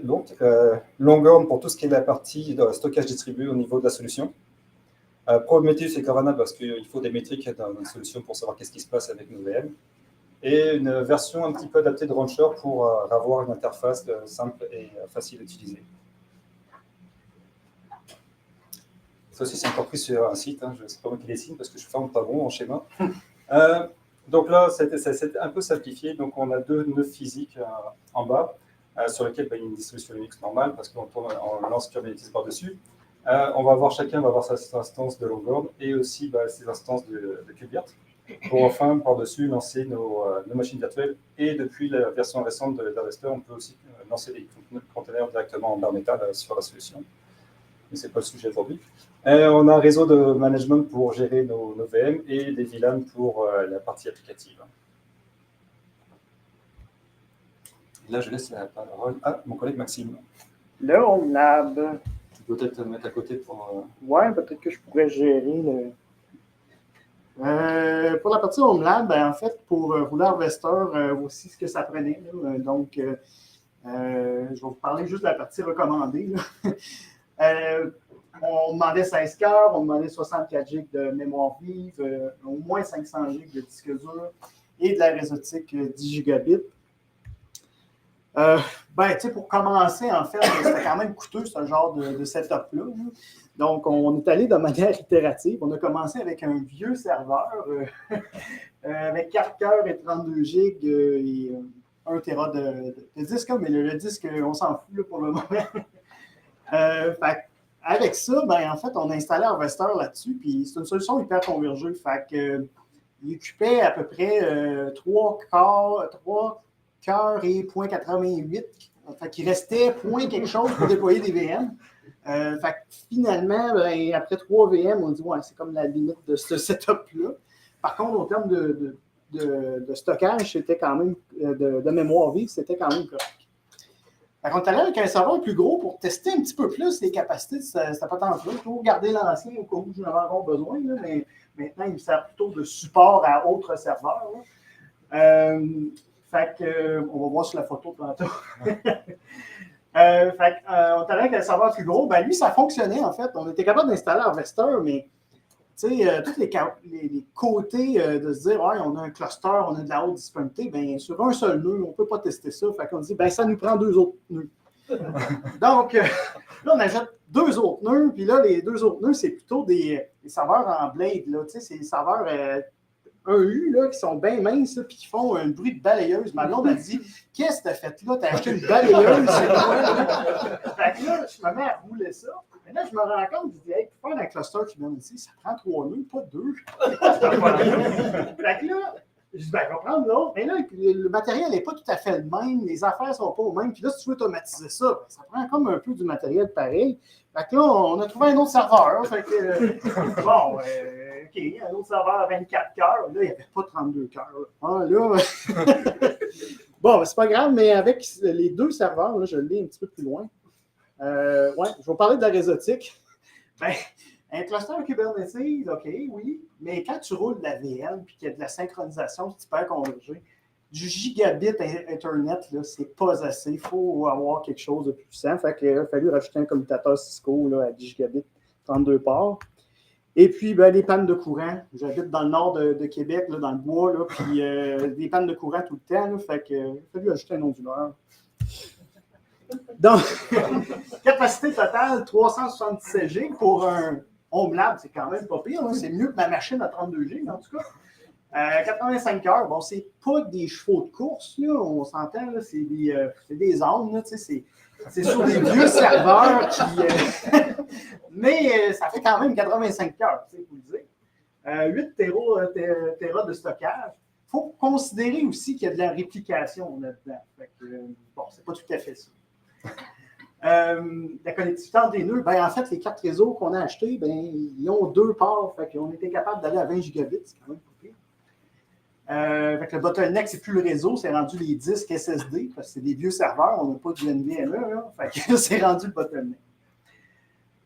Donc, Longhorn pour tout ce qui est la partie de stockage distribué au niveau de la solution. Prometheus et Grafana parce qu'il faut des métriques dans une solution pour savoir qu'est-ce qui se passe avec nos VM. Et une version un petit peu adaptée de Rancher pour avoir une interface simple et facile à utiliser. Ça aussi, c'est encore pris sur un site. Je ne sais pas moi qui dessine parce que je ne forme pas bon en schéma. Donc là, c'est un peu simplifié. Donc, on a deux nœuds physiques en bas sur lesquels il y a une distribution Linux normale parce qu'on lance Kubernetes par-dessus. On va avoir chacun va avoir sa instance de Longhorn et aussi ses instances de KubeVirt pour enfin par-dessus lancer nos machines virtuelles. Et depuis la version récente de Harvester, on peut aussi lancer des containers directement en bare métal sur la solution. Mais ce n'est pas le sujet aujourd'hui. On a un réseau de management pour gérer nos VM et des VLAN pour la partie applicative. Et là, je laisse la parole à mon collègue Maxime. Le Home Lab. Tu peux peut-être te mettre à côté pour... Ouais, peut-être que je pourrais gérer le... pour la partie Home Lab, en fait, pour rouler Harvester, aussi ce que ça prenait. Donc, je vais vous parler juste de la partie recommandée. On demandait 16 cœurs, on demandait 64 GB de mémoire vive, au moins 500 GB de disque dur et de la réseautique 10 gigabits. Pour commencer, en fait, c'était quand même coûteux ce genre de setup-là. Donc, on est allé de manière itérative. On a commencé avec un vieux serveur avec 4 cœurs et 32 GB et 1 Tera de disque, mais le disque, on s'en fout là, pour le moment. Avec ça, en fait, on a installé Harvester là-dessus, puis c'est une solution hyper convergée. Il occupait à peu près 3 cœurs et 0.88. Il restait point quelque chose pour déployer des VM. Finalement, après 3 VM, on dit ouais, c'est comme la limite de ce setup-là. Par contre, en termes de stockage, c'était quand même de mémoire vive, c'était quand même correct. On est allé avec un serveur plus gros pour tester un petit peu plus les capacités de cette patente-là, pour garder l'ancien au cas où j'en avais encore besoin, mais maintenant, il me sert plutôt de support à autres serveurs. On va voir sur la photo tantôt. On est allé avec un serveur plus gros. Lui, ça fonctionnait en fait. On était capable d'installer Harvester, mais tous les côtés de se dire ouais, on a un cluster, on a de la haute disponibilité, sur un seul nœud, on ne peut pas tester ça. Fait qu'on dit ça nous prend 2 autres nœuds. Donc, là, on ajoute 2 autres nœuds, puis là, les 2 autres nœuds, c'est plutôt des serveurs en blade. C'est des serveurs EU qui sont bien minces, puis qui font un bruit de balayeuse. Ma blonde a dit qu'est-ce que tu as fait là? Tu as acheté une balayeuse? Fait que là, je me mets à rouler ça. Mais là, je me rends compte, je dis, hey, pour faire un cluster qui vient ici, ça prend 3 nœuds, pas 2. Fait que là, je dis, on va prendre l'autre. Mais là, le matériel n'est pas tout à fait le même, les affaires ne sont pas aux mêmes. Puis là, si tu veux automatiser ça, ça prend comme un peu du matériel pareil. Fait que là, on a trouvé un autre serveur. Fait que, OK, un autre serveur à 24 cœurs. Là, il n'y avait pas 32 cœurs. C'est pas grave, mais avec les 2 serveurs, là, je l'ai un petit peu plus loin. Je vais vous parler de la réseautique. Un cluster Kubernetes, OK, oui, mais quand tu roules de la VM et qu'il y a de la synchronisation, c'est hyper convergé. Du gigabit Internet, là, c'est pas assez. Il faut avoir quelque chose de plus puissant. Fait qu'il a fallu rajouter un commutateur Cisco là, à 10 gigabits, 32 ports. Et puis, les pannes de courant. J'habite dans le nord de Québec, là, dans le bois, là, puis des pannes de courant tout le temps. Là, fait qu'il a fallu ajouter un onduleur. Donc, capacité totale 377 G pour un Home Lab, c'est quand même pas pire. Hein? C'est mieux que ma machine à 32 G, en tout cas. 85 heures, bon, c'est pas des chevaux de course, là, on s'entend, là, c'est des ânes, là, c'est sur des vieux serveurs qui. Mais ça fait quand même 85 heures, il faut le dire. 8 Tera de stockage. Il faut considérer aussi qu'il y a de la réplication là-dedans. C'est pas tout à fait ça. La connectivité entre les nœuds, en fait, les 4 réseaux qu'on a achetés, ils ont 2 ports. Fait qu'on était capable d'aller à 20 gigabits, c'est quand même pas pire. Fait que le bottleneck, c'est plus le réseau, c'est rendu les disques SSD, parce que c'est des vieux serveurs, on n'a pas du NVMe, là. Fait que c'est rendu le bottleneck.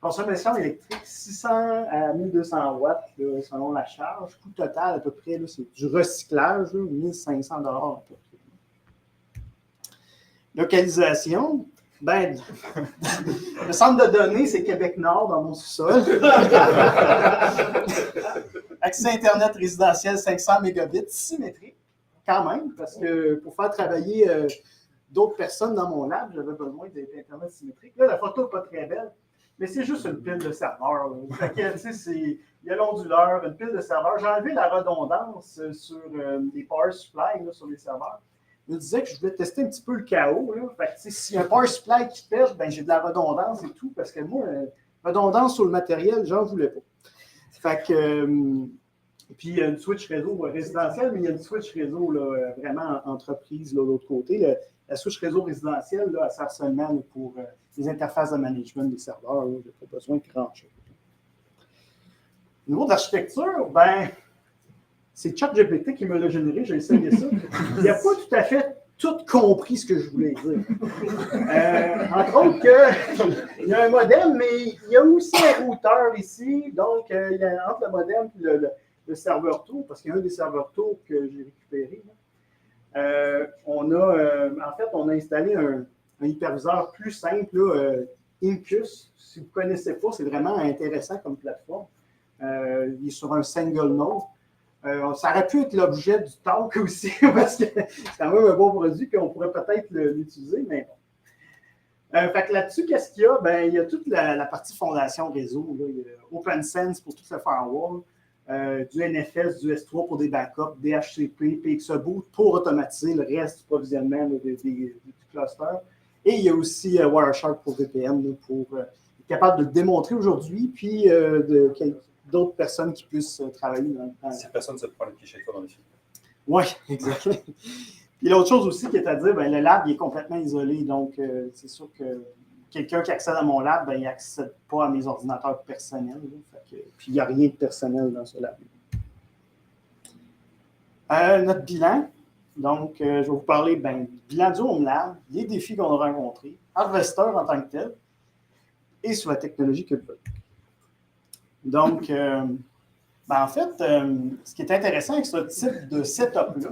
Consommation électrique, 600 à 1200 watts là, selon la charge. Coût total, à peu près, là, c'est du recyclage, là, 1500 $ à peu près. Localisation, ben, le centre de données, c'est Québec-Nord, dans mon sous-sol. Accès Internet résidentiel 500 mégabits, symétrique, quand même, parce que pour faire travailler d'autres personnes dans mon lab, j'avais besoin d'Internet symétrique. Là, la photo n'est pas très belle, mais c'est juste une pile de serveurs. Il y a l'onduleur, une pile de serveurs. J'ai enlevé la redondance sur les power supply là, sur les serveurs. Je me disais que je voulais tester un petit peu le chaos. Là. Fait que, s'il y a un power supply qui pète, ben, j'ai de la redondance et tout, parce que moi, redondance sur le matériel, j'en voulais pas. Fait que, puis il y a une switch réseau résidentielle, mais il y a une switch réseau là, vraiment entreprise de l'autre côté. La switch réseau résidentielle, là, elle sert seulement là, pour les interfaces de management des serveurs. Je n'ai pas besoin de grand-chose. Au niveau d'architecture, ben, c'est ChatGPT qui me l'a généré, j'ai essayé ça. Il n'a pas tout à fait tout compris ce que je voulais dire. Entre autres, il y a un modem, mais il y a aussi un routeur ici. Donc, il y a entre le modem et le serveur tour, parce qu'il y a un des serveurs tour que j'ai récupéré. On a installé un hyperviseur plus simple, là, Incus. Si vous ne connaissez pas, c'est vraiment intéressant comme plateforme. Il est sur un single node. Ça aurait pu être l'objet du talk aussi, parce que c'est quand même un bon produit qu'on pourrait peut-être l'utiliser, mais bon. Fait que là-dessus, qu'est-ce qu'il y a? Ben, il y a toute la partie fondation réseau. Là. Il y a OpenSense pour tout le firewall, du NFS, du S3 pour des backups, DHCP, PXEBOOT pour automatiser le reste du provisionnement là, du cluster. Et il y a aussi Wireshark pour VPN là, pour être capable de le démontrer aujourd'hui, puis d'autres personnes qui puissent travailler dans Si personne se prend le pied chez toi dans les films. Oui, exactement. Puis l'autre chose aussi qui est à dire, ben, le lab il est complètement isolé. Donc, c'est sûr que quelqu'un qui accède à mon lab, ben, il n'accède pas à mes ordinateurs personnels. Puis il n'y a rien de personnel dans ce lab. Notre bilan. Donc, je vais vous parler du bilan du Home Lab, les défis qu'on a rencontrés, Harvester en tant que tel, et sur la technologie que veut. Donc, en fait, ce qui est intéressant avec ce type de setup-là,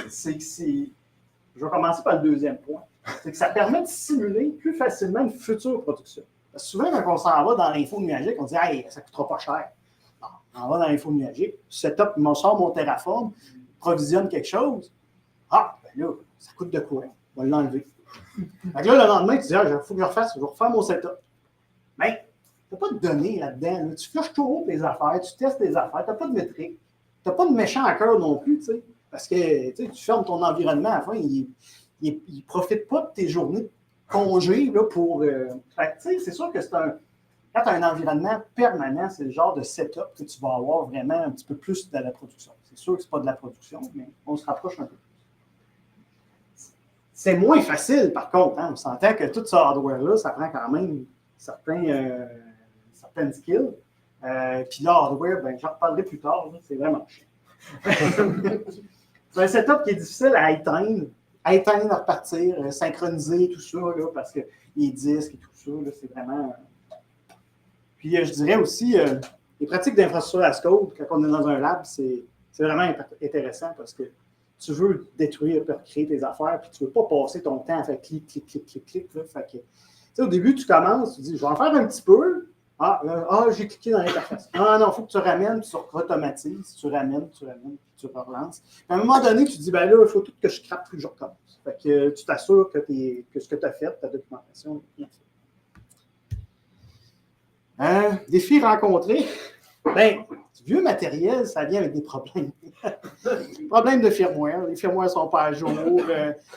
c'est que je vais commencer par le deuxième point, c'est que ça permet de simuler plus facilement une future production. Parce que souvent, quand on s'en va dans l'info nuagique, on dit « Hey, ça ne coûtera pas cher. » On va dans l'info nuagique, setup, il m'en sort mon Terraform, provisionne quelque chose. Ah, ben là, ça coûte de quoi? On va l'enlever. Donc là, le lendemain, tu dis « Ah, il faut que je refaire mon setup. » Mais tu n'as pas de données là-dedans. Là. Tu flushes tout haut tes affaires, tu testes tes affaires, tu n'as pas de métrique. Tu n'as pas de méchant à cœur non plus, tu sais. Parce que tu fermes ton environnement à la fin, il ne profite pas de tes journées de congé là, pour. C'est sûr que quand tu as un environnement permanent, c'est le genre de setup que tu vas avoir vraiment un petit peu plus de la production. C'est sûr que ce n'est pas de la production, mais on se rapproche un peu plus. C'est moins facile, par contre. Hein. On s'entend que tout ce hardware-là, ça prend quand même certaines skills. Puis là, hardware, j'en reparlerai plus tard. Là, c'est vraiment chiant. C'est un setup qui est difficile à éteindre, à repartir, synchroniser, tout ça, là, parce que les disques et tout ça, là, c'est vraiment. Puis je dirais aussi, les pratiques d'infrastructure as code, quand on est dans un lab, c'est vraiment intéressant parce que tu veux détruire, créer tes affaires, puis tu ne veux pas passer ton temps à faire clic. Là, fait que, au début, tu commences, tu dis, je vais en faire un petit peu. J'ai cliqué dans l'interface. Non, il faut que tu ramènes, puis tu automatises, tu ramènes, puis tu relances. À un moment donné, tu te dis, là, il faut tout que je crappe, puis que je recommence. Fait que tu t'assures que ce que tu as fait, ta documentation, est bien faite. Défis rencontrés. Du vieux matériel, ça vient avec des problèmes. Problèmes de firmware. Les firmwares ne sont pas à jour.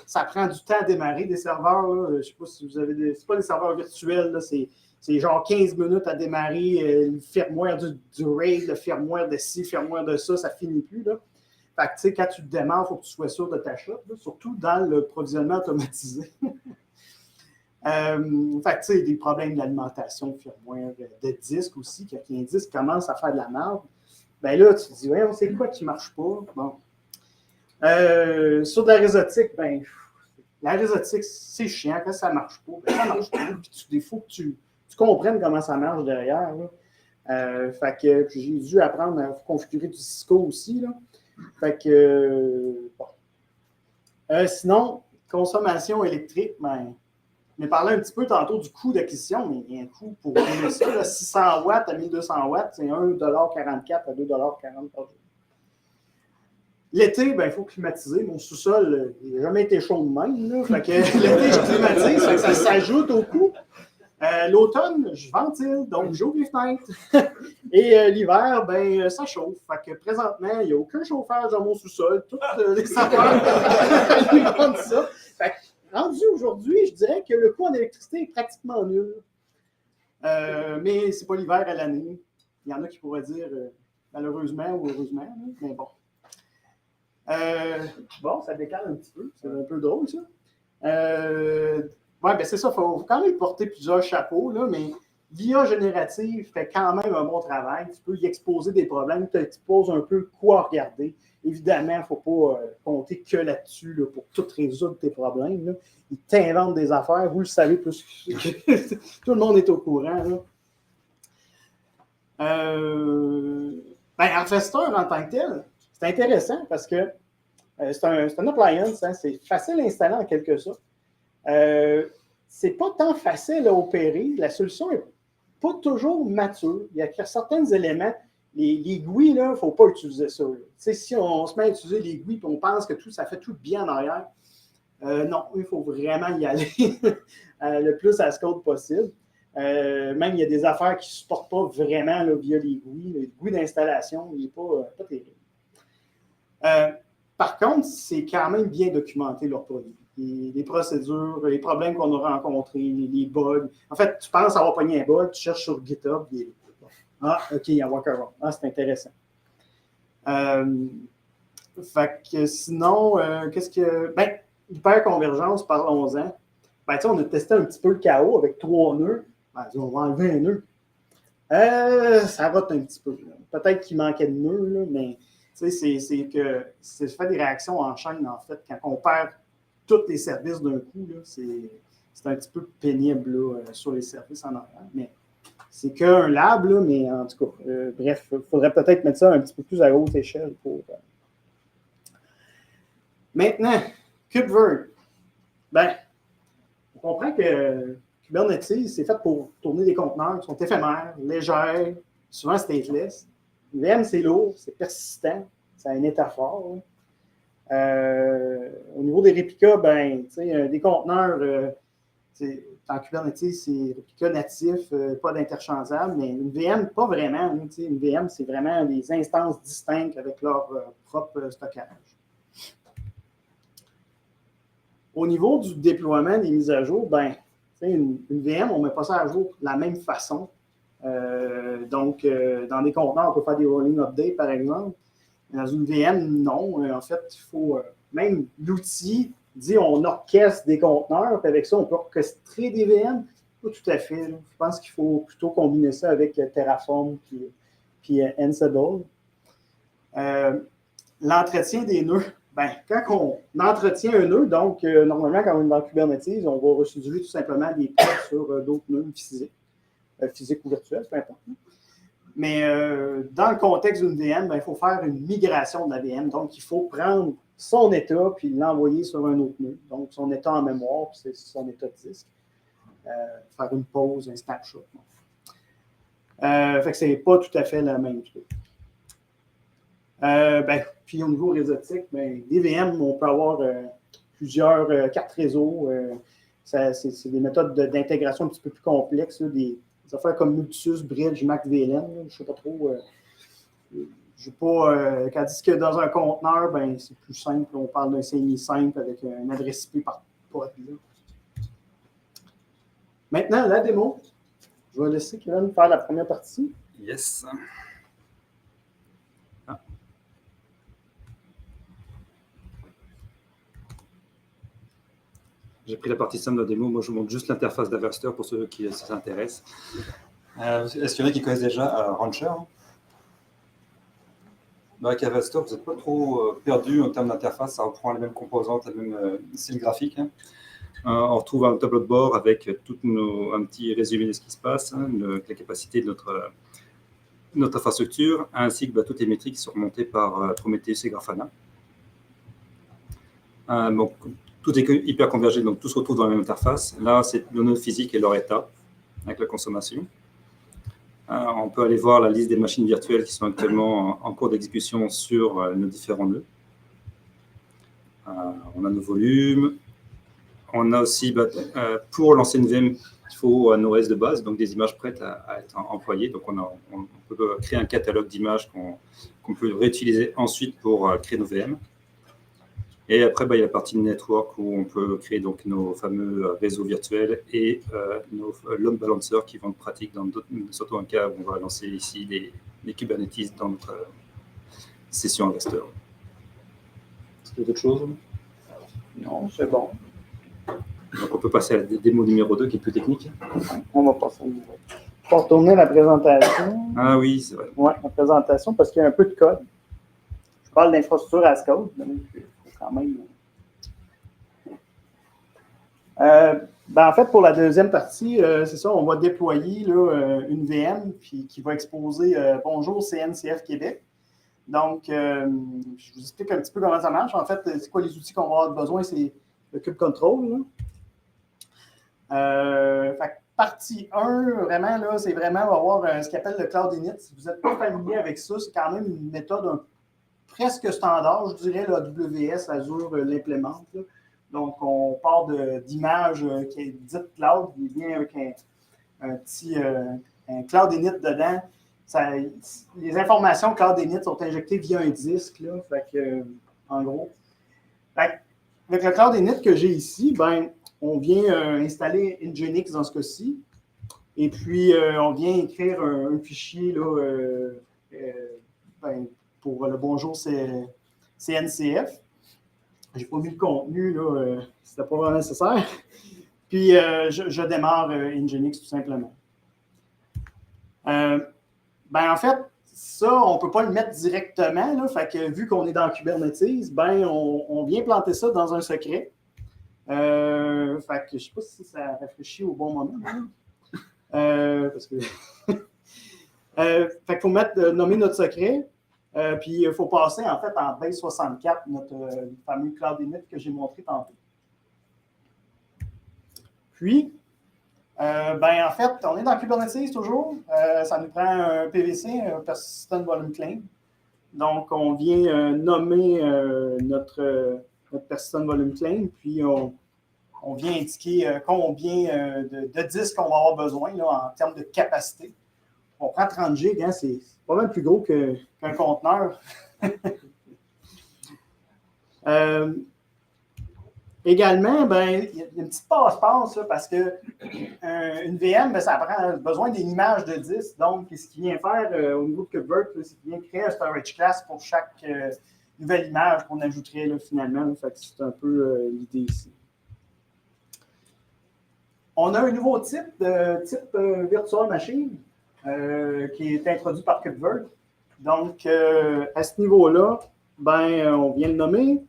Ça prend du temps à démarrer des serveurs. Là. Je ne sais pas si vous avez c'est pas des serveurs virtuels. Là. C'est genre 15 minutes à démarrer le firmware du RAID, le firmware de ci, le firmware de ça, ça ne finit plus. Là. Fait que, quand tu te démarres, il faut que tu sois sûr de ta shop, là, surtout dans le provisionnement automatisé. Des problèmes d'alimentation, firmware, de disque aussi, quand un disque commence à faire de la merde, ben là, tu te dis, ouais, c'est quoi qui ne marche pas? Bon. Sur de la réseautique, ben, la réseautique, c'est chiant. Quand ça ne marche pas, ben, ça ne marche pas. Puis il faut que tu comprennes comment ça marche derrière. Là. Fait que j'ai dû apprendre à configurer du Cisco aussi. Là. Fait que, bon. Sinon, consommation électrique, ben, on a parlé un petit peu tantôt du coût d'acquisition, mais il y a un coût pour ça. Là, 600 watts à 1200 watts, c'est 1,44 à 2,40 par jour. L'été, ben, il faut climatiser. Mon sous-sol, il n'a jamais été chaud de même. Là, fait que l'été, je climatise, fait que ça s'ajoute au coût. L'automne, je ventile, donc j'ouvre les fenêtres. Et l'hiver, ben, ça chauffe. Fait que présentement, il n'y a aucun chauffage dans mon sous-sol. Toutes les affaires alimentent ça. Fait que, rendu aujourd'hui, je dirais que le coût en électricité est pratiquement nul. Mais ce n'est pas l'hiver à l'année. Il y en a qui pourraient dire malheureusement ou heureusement, mais bon. Bon, ça décale un petit peu. C'est un peu drôle, ça. Oui, bien c'est ça. Il faut quand même porter plusieurs chapeaux, là, mais l'IA générative fait quand même un bon travail. Tu peux y exposer des problèmes. Tu te poses un peu quoi regarder. Évidemment, il ne faut pas compter que là-dessus là, pour tout résoudre tes problèmes. Là. Ils t'inventent des affaires. Vous le savez plus que tout le monde est au courant. Là. Harvester en tant que tel, c'est intéressant parce que c'est un appliance. Hein, c'est facile à installer en quelque sorte. C'est pas tant facile à opérer. La solution n'est pas toujours mature. Il y a certains éléments. Les GUI, il ne faut pas utiliser ça. Si on se met à utiliser les GUI et on pense que ça fait tout bien en arrière, non, il faut vraiment y aller le plus à ce code possible. Même il y a des affaires qui ne supportent pas vraiment là, via les GUI. Le GUI d'installation, il n'est pas terrible. Par contre, c'est quand même bien documenté leur produit. Les procédures, les problèmes qu'on a rencontrés, les bugs. En fait, tu penses avoir pogné un bug, tu cherches sur GitHub. Ah, OK, il y a un workaround. Ah, c'est intéressant. Fait que sinon, qu'est-ce que. Ben, hyperconvergence, parlons-en. Ben, on a testé un petit peu le chaos avec 3 nœuds. Ben, on va enlever un nœud. Ça rote un petit peu. Peut-être qu'il manquait de nœuds, là, mais c'est que ça fait des réactions en chaîne, en fait, quand on perd tous les services d'un coup, là, c'est un petit peu pénible là, sur les services en arrière. Mais c'est qu'un lab, là, mais en tout cas, bref, il faudrait peut-être mettre ça un petit peu plus à haute échelle pour. Maintenant, KubeVirt. Ben, on comprend que Kubernetes, c'est fait pour tourner des conteneurs qui sont éphémères, légers, souvent stateless. VM, c'est lourd, c'est persistant, ça a un état fort. Au niveau des réplicas, ben, des conteneurs, en Kubernetes, c'est réplica natif, pas d'interchangeable, mais une VM, pas vraiment. Une VM, c'est vraiment des instances distinctes avec leur propre stockage. Au niveau du déploiement des mises à jour, ben, une VM, on ne met pas ça à jour de la même façon. Donc, dans des conteneurs, on peut faire des rolling updates, par exemple. Dans une VM, non. En fait, il faut même l'outil dit on orchestre des conteneurs, puis avec ça, on peut orchestrer des VM. Pas tout à fait. Là. Je pense qu'il faut plutôt combiner ça avec Terraform puis Ansible. L'entretien des nœuds. Ben, quand on entretient un nœud, donc normalement, quand on est dans Kubernetes, on va restituer tout simplement des pods sur d'autres nœuds physiques. Physique ou virtuelle, peu importe. Mais dans le contexte d'une VM, ben, il faut faire une migration de la VM. Donc, il faut prendre son état puis l'envoyer sur un autre nœud. Donc, son état en mémoire, puis c'est son état de disque. Faire une pause, un snapshot. Fait que c'est pas tout à fait la même chose. Ben, puis au niveau réseautique, ben, des VM, on peut avoir plusieurs cartes réseau. C'est des méthodes d'intégration un petit peu plus complexes, là, des affaires comme Multisus, Bridge, MacVLN, je ne sais pas trop. Tandis que dans un conteneur, ben, c'est plus simple. On parle d'un CMI simple avec une adresse IP par pod. Maintenant, la démo. Je vais laisser Kevin faire la première partie. Yes. Ah. J'ai pris la partie simple de la démo. Moi, je vous montre juste l'interface d'Harvester pour ceux qui s'intéressent. Est-ce qu'il y en a qui connaissent déjà Rancher? Avec Avastor, vous n'êtes pas trop perdu en termes d'interface, ça reprend les mêmes composantes, les mêmes styles graphiques. Hein. On retrouve un tableau de bord avec un petit résumé de ce qui se passe, hein, la capacité de notre infrastructure, ainsi que toutes les métriques qui sont remontées par Prometheus et Grafana. Donc, tout est hyper convergé, donc tout se retrouve dans la même interface. Là, c'est les données physiques et leur état, avec la consommation. On peut aller voir la liste des machines virtuelles qui sont actuellement en cours d'exécution sur nos différents nœuds. On a nos volumes. On a aussi, pour lancer une VM, il faut un OS de base, donc des images prêtes à être employées. Donc, on peut créer un catalogue d'images qu'on peut réutiliser ensuite pour créer nos VM. Et après, il y a la partie network où on peut créer donc nos fameux réseaux virtuels et nos load balancers qui vont être pratiques dans surtout un cas où on va lancer ici les Kubernetes dans notre session Investor. Est-ce qu'il y a d'autres choses? Non, c'est bon. Donc, on peut passer à la démo numéro 2 qui est plus technique. On va passer au niveau. Pour retourner la présentation. Ah oui, c'est vrai. Oui, la présentation, parce qu'il y a un peu de code. Je parle d'infrastructure as code, donc il faut quand même. En fait, pour la deuxième partie, c'est ça, on va déployer là, une VM qui va exposer Bonjour CNCF Québec. Donc, je vous explique un petit peu comment ça marche. En fait, c'est quoi les outils qu'on va avoir besoin? C'est le Kube Control. Partie 1, vraiment, là, c'est vraiment avoir ce qu'on appelle le Cloud Init. Si vous n'êtes pas familier avec ça, c'est quand même une méthode presque standard, je dirais, la AWS, Azure l'implémente. Donc, on part d'images qui est dite cloud, il vient avec un petit un Cloud Init dedans. Les informations Cloud Init sont injectées via un disque, là, en gros. Avec le Cloud Init que j'ai ici, on vient installer Nginx dans ce cas-ci, et puis on vient écrire un fichier là, pour le Bonjour CNCF. Je n'ai pas mis le contenu, là, c'était pas vraiment nécessaire. Puis je démarre Nginx tout simplement. En fait, ça, on ne peut pas le mettre directement. Là, fait que, vu qu'on est dans Kubernetes, on vient planter ça dans un secret. Fait que, je ne sais pas si ça réfléchit au bon moment. Parce que fait qu'il faut nommer notre secret. Puis il faut passer en fait en base 64, notre fameux Cloud Init que j'ai montré tantôt. Puis, en fait, on est dans Kubernetes toujours. Ça nous prend un PVC, un Persistent Volume Claim. Donc, on vient nommer notre Persistent Volume Claim, puis on vient indiquer combien de disques on va avoir besoin là, en termes de capacité. On prend 30 gigs, hein, c'est pas mal plus gros qu'un conteneur. Également, il y a une petite passe-passe parce que une VM, ça prend besoin d'une image de disque. Donc, ce qu'il vient faire au niveau de KubeVirt, c'est qu'il vient créer un storage class pour chaque nouvelle image qu'on ajouterait là, finalement. C'est un peu l'idée ici. On a un nouveau type Virtual Machine qui est introduit par KubeVirt. Donc, à ce niveau-là, on vient le nommer.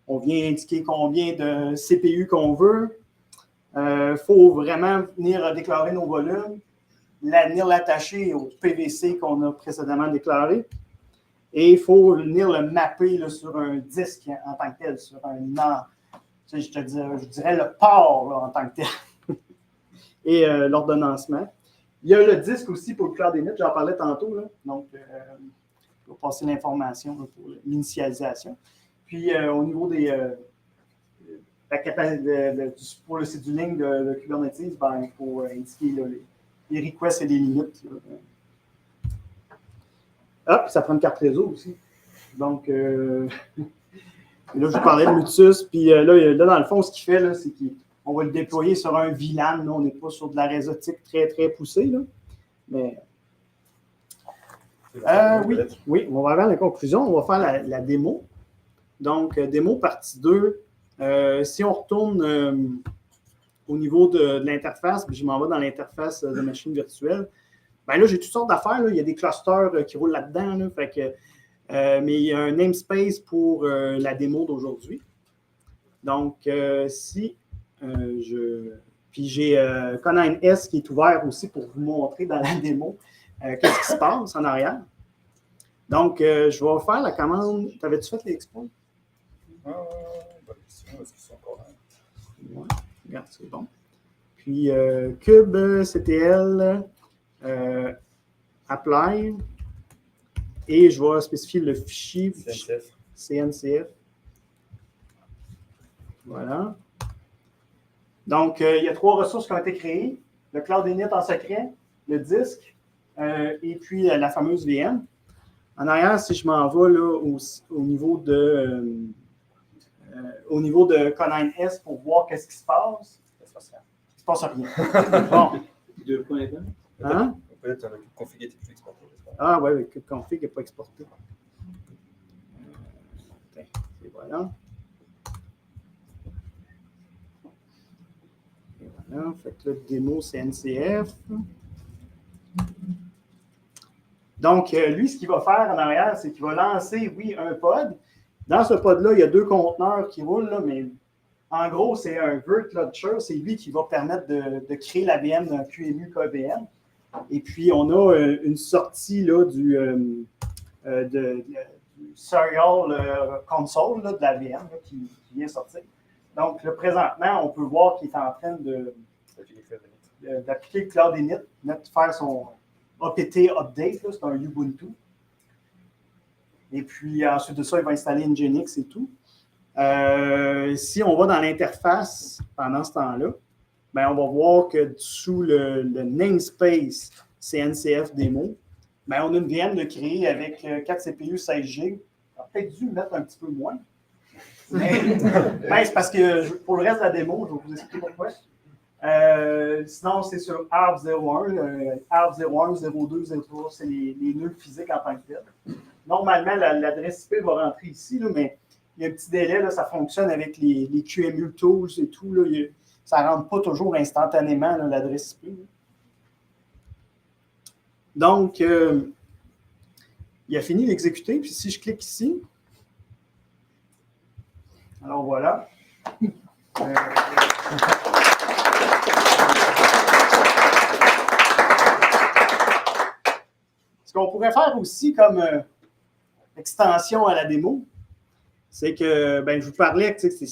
On vient indiquer combien de CPU qu'on veut. Il faut vraiment venir déclarer nos volumes, venir l'attacher au PVC qu'on a précédemment déclaré. Et il faut venir le mapper là, sur un disque en tant que tel, sur je dirais le port là, en tant que tel. Et l'ordonnancement. Il y a le disque aussi pour le Cloud Init, j'en parlais tantôt. Là. Donc, je vais passer l'information pour l'initialisation. Puis, au niveau pour le scheduling de Kubernetes, il faut indiquer là, les requests et les limites. Puis ça prend une carte réseau aussi. Donc, là, je vous parlais de Mutus. Puis là, dans le fond, ce qu'il fait, là, c'est qu'on va le déployer sur un VLAN. Là, on n'est pas sur de la réseautique très, très poussée. Là. Mais oui, on va vers la conclusion. On va faire la démo. Donc, démo partie 2. Si on retourne au niveau de l'interface, je m'en vais dans l'interface de machine virtuelle. Là, j'ai toutes sortes d'affaires. Il y a des clusters qui roulent là-dedans. Là, fait que Mais il y a un namespace pour la démo d'aujourd'hui. Donc, si je... Puis j'ai Conine-S qui est ouvert aussi pour vous montrer dans la démo qu'est-ce qui se passe en arrière. Donc, je vais faire la commande. T'avais-tu fait l'exploit? Bonne question. Est-ce qu'ils sont encore là? Ouais, regarde, c'est bon. Puis, kubectl apply. Et je vais spécifier le fichier CNCF. Voilà. Donc, il y a 3 ressources qui ont été créées. Le Cloud Init en secret, le disque, et puis la fameuse VM. En arrière, si je m'en vais là, au niveau de Conine-S pour voir qu'est-ce qui se passe, il ne se passe rien. Bon. 2.20. Hein? Peut-être le config était plus exporté. Ah oui, le config n'est pas exporté. Et voilà. Et voilà. Fait que le démo, c'est NCF. Donc, lui, ce qu'il va faire en arrière, c'est qu'il va lancer, oui, un pod. Dans ce pod-là, il y a 2 conteneurs qui roulent, là, mais en gros, c'est un Virt Launcher. C'est lui qui va permettre de créer la VM d'un QEMU KVM. Et puis, on a une sortie là, du serial console là, de la VM là, qui vient sortir. Donc, là, présentement, on peut voir qu'il est en train d'appliquer le Cloud Init, de faire son APT update, c'est un Ubuntu. Et puis, ensuite de ça, il va installer Nginx et tout. Si on va dans l'interface pendant ce temps-là, ben, on va voir que sous le namespace CNCF démo, ben, on a une VM de créer avec 4 CPU, 16 GB. On a peut-être dû mettre un petit peu moins. Mais ben, c'est parce que pour le reste de la démo, je vais vous expliquer pourquoi. Sinon, c'est sur ARP01. ARP01, 02, 03, c'est les nœuds physiques en tant que tel. Normalement, l'adresse IP va rentrer ici, là, mais il y a un petit délai. Là, ça fonctionne avec les QEMU tools et tout. Là, ça ne rentre pas toujours instantanément, l'adresse IP. Là. Donc, il a fini d'exécuter. Puis si je clique ici, alors voilà. Ce qu'on pourrait faire aussi comme extension à la démo, c'est que, ben, je vous parlais que c'est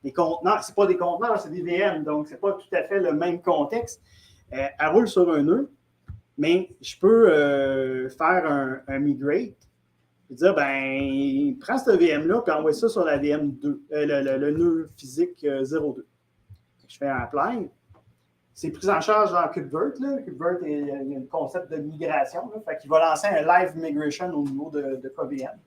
des conteneurs, c'est pas des conteneurs, c'est des VM, donc c'est pas tout à fait le même contexte. Elle roule sur un nœud, mais je peux faire un migrate, et dire, ben, prends cette VM-là, puis envoie ça sur la VM2, le nœud physique 02. Je fais un apply. C'est pris en charge dans KubeVirt. KubeVirt, il y a un concept de migration. Fait qu'il va lancer un live migration au niveau de KVM.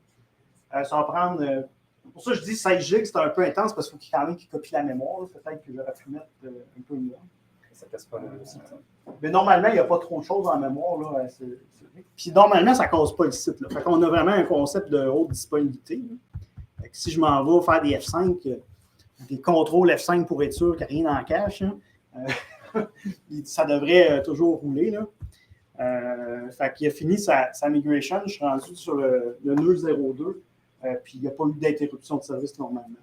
Ça va prendre. Pour ça, je dis 16 GB, c'est un peu intense parce qu'il faut quand même qu'il copie la mémoire. Peut-être que j'aurais pu mettre un peu moins. Ça ne casse pas le site. Mais normalement, il n'y a pas trop de choses en mémoire. Là. Puis normalement, ça ne cause pas le site. Là. Fait qu'on a vraiment un concept de haute disponibilité. Fait que si je m'en vais faire des F5, des contrôles F5 pour être sûr qu'il n'y a rien en cache, ça devrait toujours rouler. Là. Fait qu'il a fini sa migration. Je suis rendu sur le nœud 02. Puis il n'y a pas eu d'interruption de service normalement.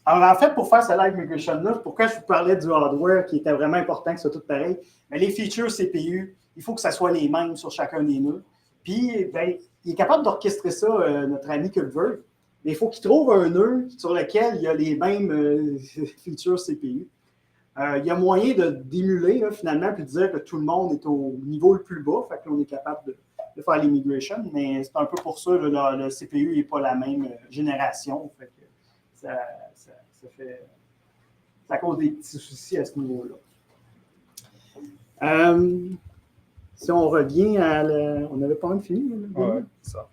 Alors en fait, pour faire cette live migration-là, pourquoi je vous parlais du hardware qui était vraiment important, que ce soit tout pareil, mais les features CPU, il faut que ça soit les mêmes sur chacun des nœuds. Puis, ben, il est capable d'orchestrer ça, notre ami KubeVirt, mais il faut qu'il trouve un nœud sur lequel il y a les mêmes features CPU. Il y a moyen d'émuler finalement puis de dire que tout le monde est au niveau le plus bas, fait qu'on est capable de faire les migrations, mais c'est un peu pour ça que le CPU n'est pas la même génération. Fait que ça cause des petits soucis à ce niveau-là. Si on revient à on n'avait pas même fini. Oui, c'est ça.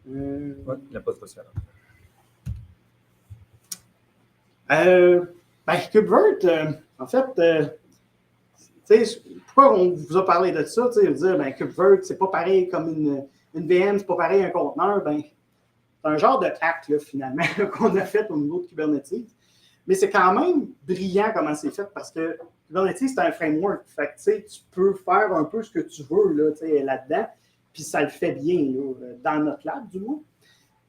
Il n'y a pas de social. Ben, KubeVirt, en fait, pourquoi on vous a parlé de ça? Dire, ben, KubeVirt, c'est pas pareil comme une VM, c'est pas pareil un conteneur. Ben, c'est un genre de hack, là, finalement, qu'on a fait au niveau de Kubernetes. Mais c'est quand même brillant comment c'est fait parce que Kubernetes, c'est un framework. Fait que, tu peux faire un peu ce que tu veux là-dedans, puis ça le fait bien, là, dans notre lab, du moins.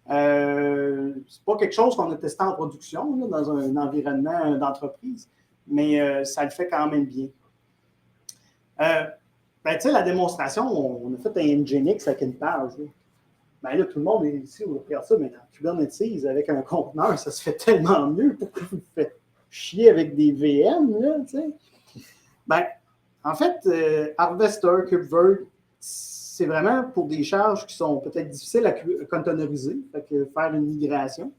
C'est pas quelque chose qu'on a testé en production, là, dans un environnement d'entreprise, mais ça le fait quand même bien. La démonstration, on a fait un Nginx avec une page. Là. Ben là, tout le monde est ici, on regarde ça, mais dans Kubernetes, avec un conteneur, ça se fait tellement mieux. Pourquoi vous faites chier avec des VM, là, tu sais? Ben, en fait, Harvester, KubeVirt, c'est vraiment pour des charges qui sont peut-être difficiles à containeriser, fait que faire une migration.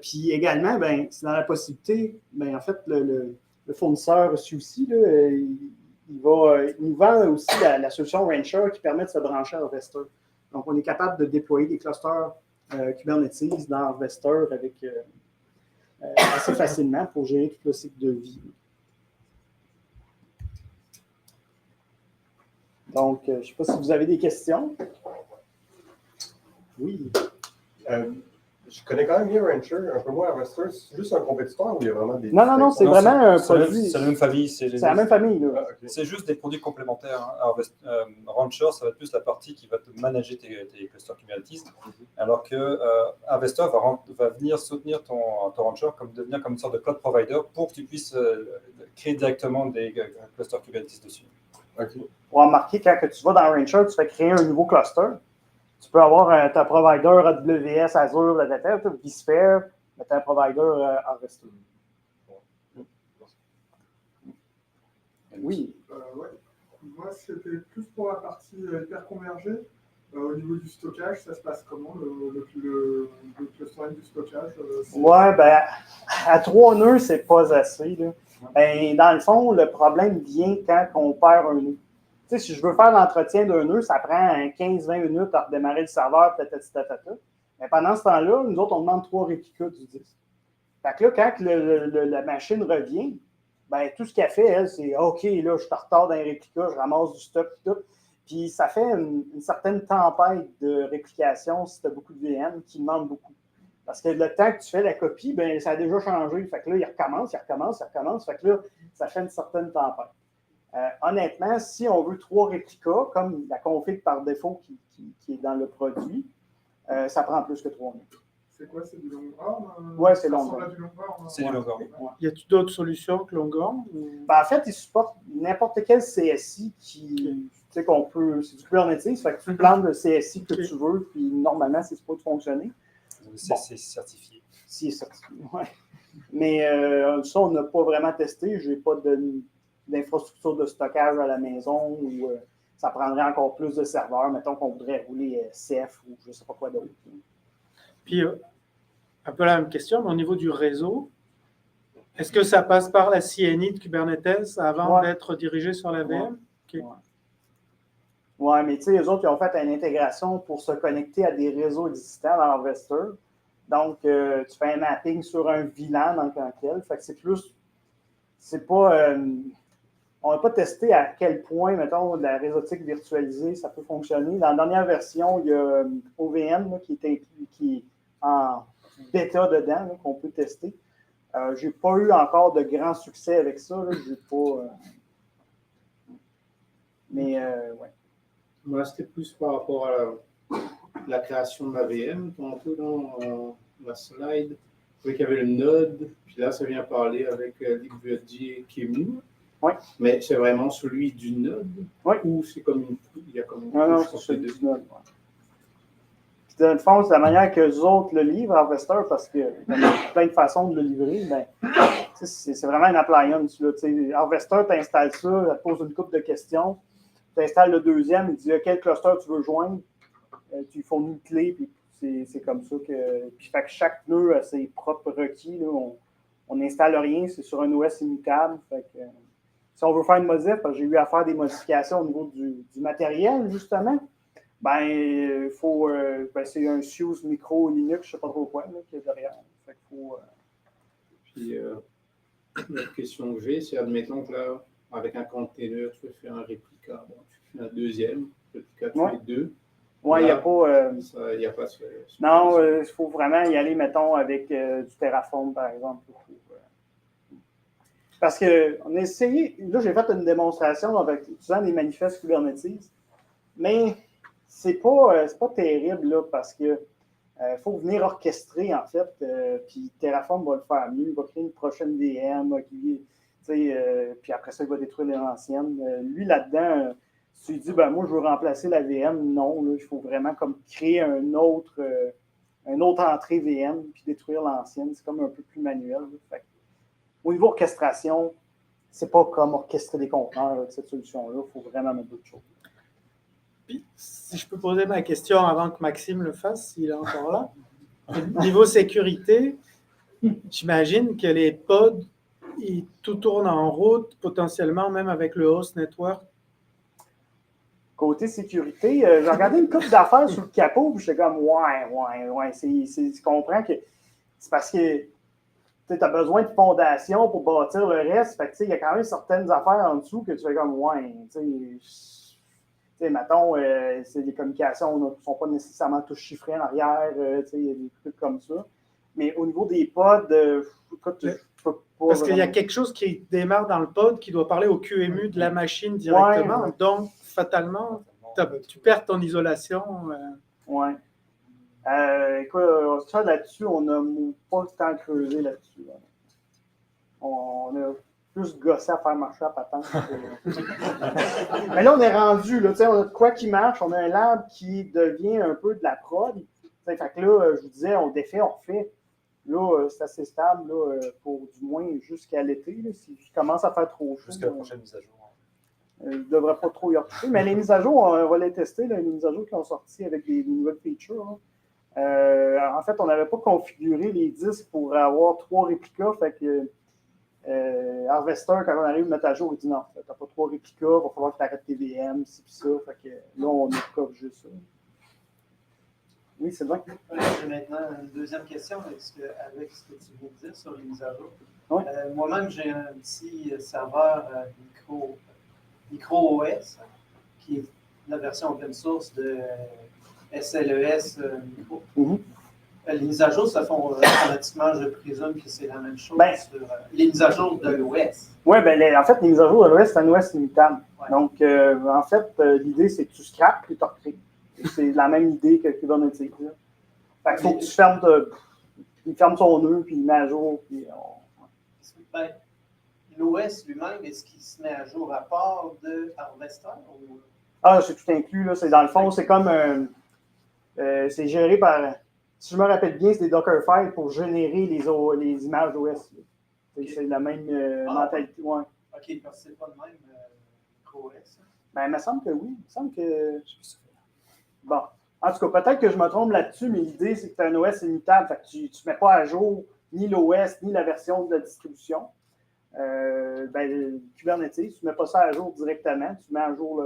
Puis également, ben, c'est dans la possibilité, ben, en fait, le fournisseur aussi, là, il nous vend aussi la solution Rancher qui permet de se brancher à Harvester. Donc, on est capable de déployer des clusters Kubernetes dans Harvester assez facilement pour gérer tout le cycle de vie. Donc, je ne sais pas si vous avez des questions. Oui. Je connais quand même mieux Rancher, un peu moins Harvester. C'est juste un compétiteur ou il y a vraiment des... Non, c'est vraiment un produit. C'est la même famille. C'est la même famille. Là. Ah, okay. C'est juste des produits complémentaires. Rancher, ça va être plus la partie qui va te manager tes clusters Kubernetes, alors que Harvester va venir soutenir ton Rancher, devenir comme une sorte de cloud provider pour que tu puisses créer directement des clusters Kubernetes dessus. Okay. Pour remarquer, quand tu vas dans Rancher, tu fais créer un nouveau cluster. Tu peux avoir ta provider AWS, Azure, vSphere, mais tu as un provider Harvester. Oui. Ouais. Moi, c'était plus pour la partie hyperconvergée. Au niveau du stockage, ça se passe comment, le clustering du stockage? Ouais, ben, à 3 nœuds, c'est pas assez. Là. Ben, dans le fond, le problème vient quand on perd un nœud. Tu sais, si je veux faire l'entretien d'un nœud, ça prend 15-20 minutes à redémarrer le serveur, mais pendant ce temps-là, nous autres, on demande 3 réplicas du disque. Fait que là, quand la machine revient, ben, tout ce qu'elle fait, elle, c'est OK, là, je suis en retard dans les réplicas, je ramasse du stock et tout. Puis ça fait une certaine tempête de réplication si tu as beaucoup de VM qui demande beaucoup. Parce que le temps que tu fais la copie, ben, ça a déjà changé. Fait que là, il recommence. Fait que là, ça fait une certaine tempête. Honnêtement, si on veut 3 réplicas, comme la config par défaut qui est dans le produit, ça prend plus que 3 minutes. C'est quoi, c'est du Longhorn? Oui, c'est Longhorn. C'est du Longhorn. Y a-t-il d'autres solutions que Longhorn? Ben, en fait, ils supportent n'importe quel CSI qu'on peut. C'est du Kubernetes, fait que tu plantes le CSI que tu veux, puis normalement, c'est supposé fonctionner. C'est certifié. Si, c'est certifié, oui. Mais ça, on n'a pas vraiment testé. Je n'ai pas d'infrastructure de stockage à la maison ou ça prendrait encore plus de serveurs. Mettons qu'on voudrait rouler Ceph ou je ne sais pas quoi d'autre. Puis, un peu la même question, mais au niveau du réseau, est-ce que ça passe par la CNI de Kubernetes avant d'être dirigé sur la VM? Okay. Oui, mais tu sais, eux autres, ils ont fait une intégration pour se connecter à des réseaux existants dans Harvester. Donc, tu fais un mapping sur un VLAN en tant que tel. Fait que c'est plus. C'est pas. On n'a pas testé à quel point, mettons, la réseautique virtualisée, ça peut fonctionner. Dans la dernière version, il y a OVN là, qui est en bêta dedans, qu'on peut tester. Je n'ai pas eu encore de grand succès avec ça. J'ai pas. Mais, ouais. Moi, c'était plus par rapport à la création de ma VM, tantôt dans la slide. Vous voyez qu'il y avait le node, puis là, ça vient parler avec Liquid Kemu. Oui. Mais c'est vraiment celui du node? Oui. Ou c'est comme il y a comme une non, c'est celui du node. Ouais. Puis, dans le fond, c'est la manière que les autres le livrent, Harvester, parce qu'il y a plein de façons de le livrer. Mais c'est vraiment une appliance. Là, Harvester, tu installes ça, elle te pose une couple de questions. Tu installes le deuxième, il dit quel cluster tu veux joindre. Tu lui fournis une clé, puis c'est comme ça que. Puis fait que chaque nœud a ses propres requis. Là, on n'installe rien, c'est sur un OS immutable. Fait que, si on veut faire une modif, parce que j'ai eu à faire des modifications au niveau du matériel, justement, ben, faut. C'est un SUSE micro Linux, je ne sais pas trop quoi, là, qui est derrière. Fait que faut. Puis la question que j'ai, c'est admettons que là, avec un container, tu peux faire un réplica. Bon, tu fais un deuxième, réplica, tu fais 2. Oui, il n'y a pas. Il n'y a pas non, il faut vraiment y aller, mettons, avec du Terraform, par exemple. Parce qu'on a essayé, là, j'ai fait une démonstration avec utilisant des manifestes Kubernetes, mais c'est pas terrible, là, parce que faut venir orchestrer, en fait, puis Terraform va le faire mieux, il va créer une prochaine VM, puis après ça, il va détruire les anciennes. Lui, là-dedans, si tu lui dis, ben, moi, je veux remplacer la VM, non, là, il faut vraiment comme créer une autre entrée VM, puis détruire l'ancienne. C'est comme un peu plus manuel. Fait. Au niveau orchestration, c'est pas comme orchestrer des conteneurs avec cette solution-là. Il faut vraiment mettre d'autres choses. Puis, si je peux poser ma question avant que Maxime le fasse, s'il est encore là. Niveau sécurité, j'imagine que les pods, tout tourne en route, potentiellement même avec le host network. Côté sécurité, j'ai regardé une couple d'affaires sur le capot, puis j'étais comme, ouais, tu comprends que c'est parce que tu as besoin de fondation pour bâtir le reste. Fait que, il y a quand même certaines affaires en dessous que tu fais comme, mettons, les communications ne sont pas nécessairement toutes chiffrées en arrière, il y a des trucs comme ça. Mais au niveau des pods, écoute, je peux pas. Parce qu'il y a quelque chose qui démarre dans le pod qui doit parler au QEMU de la machine directement. Ouais. Donc, fatalement, tu perds ton isolation. Oui. Écoute, ça là-dessus, on n'a pas tant creusé là-dessus. Là. On a plus gossé à faire marcher à patente. Mais là, on est rendu, là, on a de quoi qui marche, on a un lab qui devient un peu de la prod. Fait que là, je vous disais, on défait, on refait. Là, c'est assez stable là, pour du moins jusqu'à l'été. Si je commence à faire trop chaud. Jusqu'à la prochaine mise à jour. Je ne devrais pas trop y retoucher. Mais les mises à jour, on va les tester. Là, les mises à jour qui ont sorti avec des nouvelles features. En fait, on n'avait pas configuré les disques pour avoir 3 réplicas. Fait que Harvester, quand on arrive à mettre à jour, il dit non, tu n'as pas 3 réplicas, il va falloir que tu arrêtes tes VM, ci puis ça. Fait que là, on a corrigé ça. Oui, c'est vrai. J'ai maintenant une deuxième question avec ce que tu viens de dire sur les mises à jour. Oui. Moi-même, j'ai un petit serveur micro OS qui est la version open source de SLES Micro. Mm-hmm. Les mises à jour se font automatiquement, je présume que c'est la même chose sur les mises à jour de l'OS. Oui, en fait, les mises à jour de l'OS, c'est un OS immutable. Ouais. Donc, en fait, l'idée, c'est que tu scrapes et tu recrées. C'est la même idée que Kubernetes. Fait qu'il faut que tu fermes, il ferme son nœud, puis il met à jour. Puis l'OS lui-même, est-ce qu'il se met à jour à part de Harvester? Ou... Ah, c'est tout inclus. Là. C'est, dans le fond, c'est comme. C'est géré par. Si je me rappelle bien, c'est des Dockerfiles pour générer les images OS. Okay. C'est la même mentalité. Ouais. OK, parce que c'est pas le même qu'OS. Il me semble que oui. Il me semble que. Bon. En tout cas, peut-être que je me trompe là-dessus, mais l'idée, c'est que tu as un OS immutable. Fait que tu ne mets pas à jour ni l'OS, ni la version de la distribution. Kubernetes, tu ne mets pas ça à jour directement. Tu mets à jour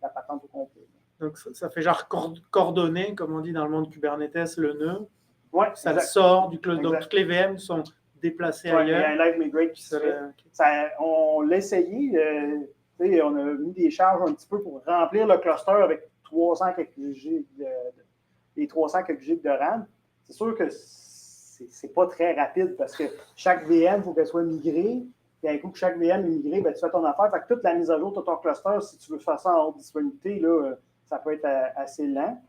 la patente au complet. Donc, ça fait genre coordonner, comme on dit dans le monde Kubernetes, le nœud. Ouais, ça le sort du cloud. Donc, toutes les VM sont déplacées ailleurs. Il y a un live migrate qui se fait. On l'a essayé. On a mis des charges un petit peu pour remplir le cluster avec 300 quelques gigs de RAM. C'est sûr que c'est pas très rapide parce que chaque VM, il faut qu'elle soit migrée. Puis un coup que chaque VM est migrée, tu fais ton affaire. Fait que toute la mise à jour de ton cluster, si tu veux faire ça en haute disponibilité, là, ça peut être assez lent.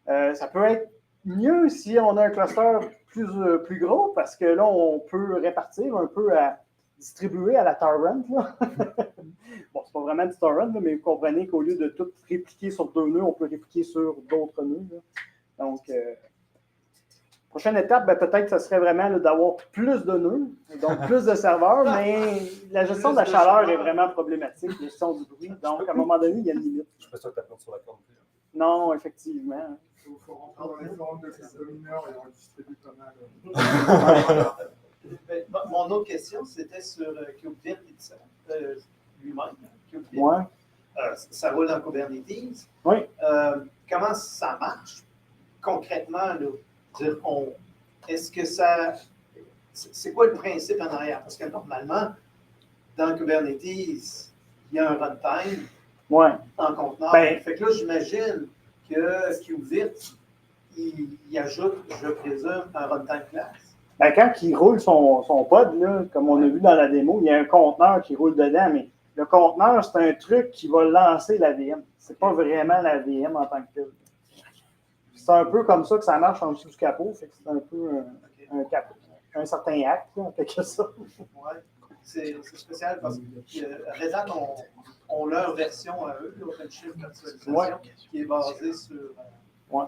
Ça peut être mieux si on a un cluster plus gros parce que là, on peut répartir un peu à distribuer à la torrent. Bon, c'est pas vraiment du torrent, mais vous comprenez qu'au lieu de tout répliquer sur 2 nœuds, on peut répliquer sur d'autres nœuds. Là. Donc, prochaine étape, peut-être que ce serait vraiment d'avoir plus de nœuds, donc plus de serveurs, mais la gestion de la chaleur est vraiment problématique, la gestion du bruit. Donc, à un moment donné, il y a une limite. Je ne sais pas si tu as sur la corde. Non, effectivement. Il faut rentrer dans les forums de domineurs et on distribue pas mal. Mon autre question, c'était sur KubeVirt lui-même. Ouais. Ça roule dans Kubernetes. Oui. Comment ça marche concrètement? Est-ce que ça. C'est quoi le principe en arrière? Parce que normalement, dans Kubernetes, il y a un runtime en conteneur. Fait que là, j'imagine que Qvit, il ajoute, je présume, un runtime class. Ben, quand il roule son pod, là, comme on a vu dans la démo, il y a un conteneur qui roule dedans, mais le conteneur, c'est un truc qui va lancer la VM. C'est pas vraiment la VM en tant que telle. C'est un peu comme ça que ça marche en dessous du capot. Fait que c'est un peu un certain acte, là, en quelque sorte. Ouais. C'est spécial parce que Red Hat ont leur version à eux, l'OpenShift virtualisation, qui est basée sur. Ouais.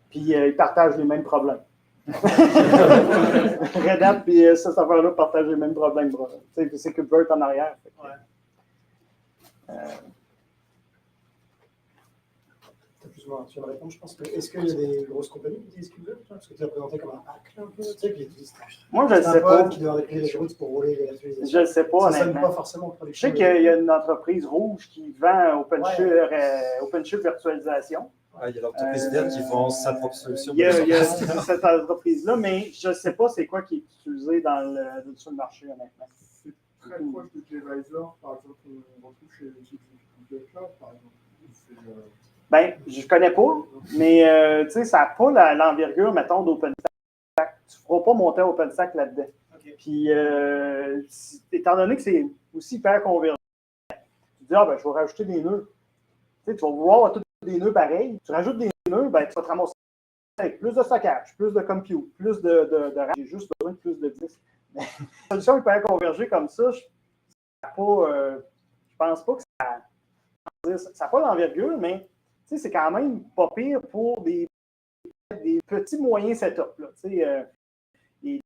Puis ils partagent les mêmes problèmes. Red Hat et cette affaire-là partagent les mêmes problèmes. C'est KubeVirt en arrière. Tu vas me répondre, je pense que. Est-ce qu'il y a des grosses compagnies qui utilisent KubeVirt? Parce que tu l'as présenté comme un hack, là, un peu. Tu sais, puis moi, je ne sais pas. Qui doit répliquer les routes pour rouler les virtualisations. Je ne sais pas, ça honnêtement. Pas forcément je sais qu'il y a une entreprise rouge qui vend OpenShift virtualisation. Ah, il y a l'entreprise verte qui vend sa propre solution. Il y a cette entreprise-là, mais je ne sais pas c'est quoi qui est utilisé sur le marché, honnêtement. C'est très proche de JVisor, par exemple, on retrouve chez Google Cloud, par exemple. Ben, je ne connais pas, mais tu sais, ça n'a pas l'envergure, mettons, d'OpenStack. Tu ne feras pas monter OpenStack là-dedans. Okay. Puis, étant donné que c'est aussi hyper convergent, tu dis, ben, je vais rajouter des nœuds. Tu sais, tu vas vouloir tous des nœuds pareils. Tu rajoutes des nœuds, ben, tu vas te ramasser avec plus de stockage, plus de compute, plus de RAM. J'ai juste besoin de plus de disques. Mais une solution hyper convergée comme ça, je pense pas que ça n'a pas l'envergure, mais c'est quand même pas pire pour des petits moyens setup. Là, des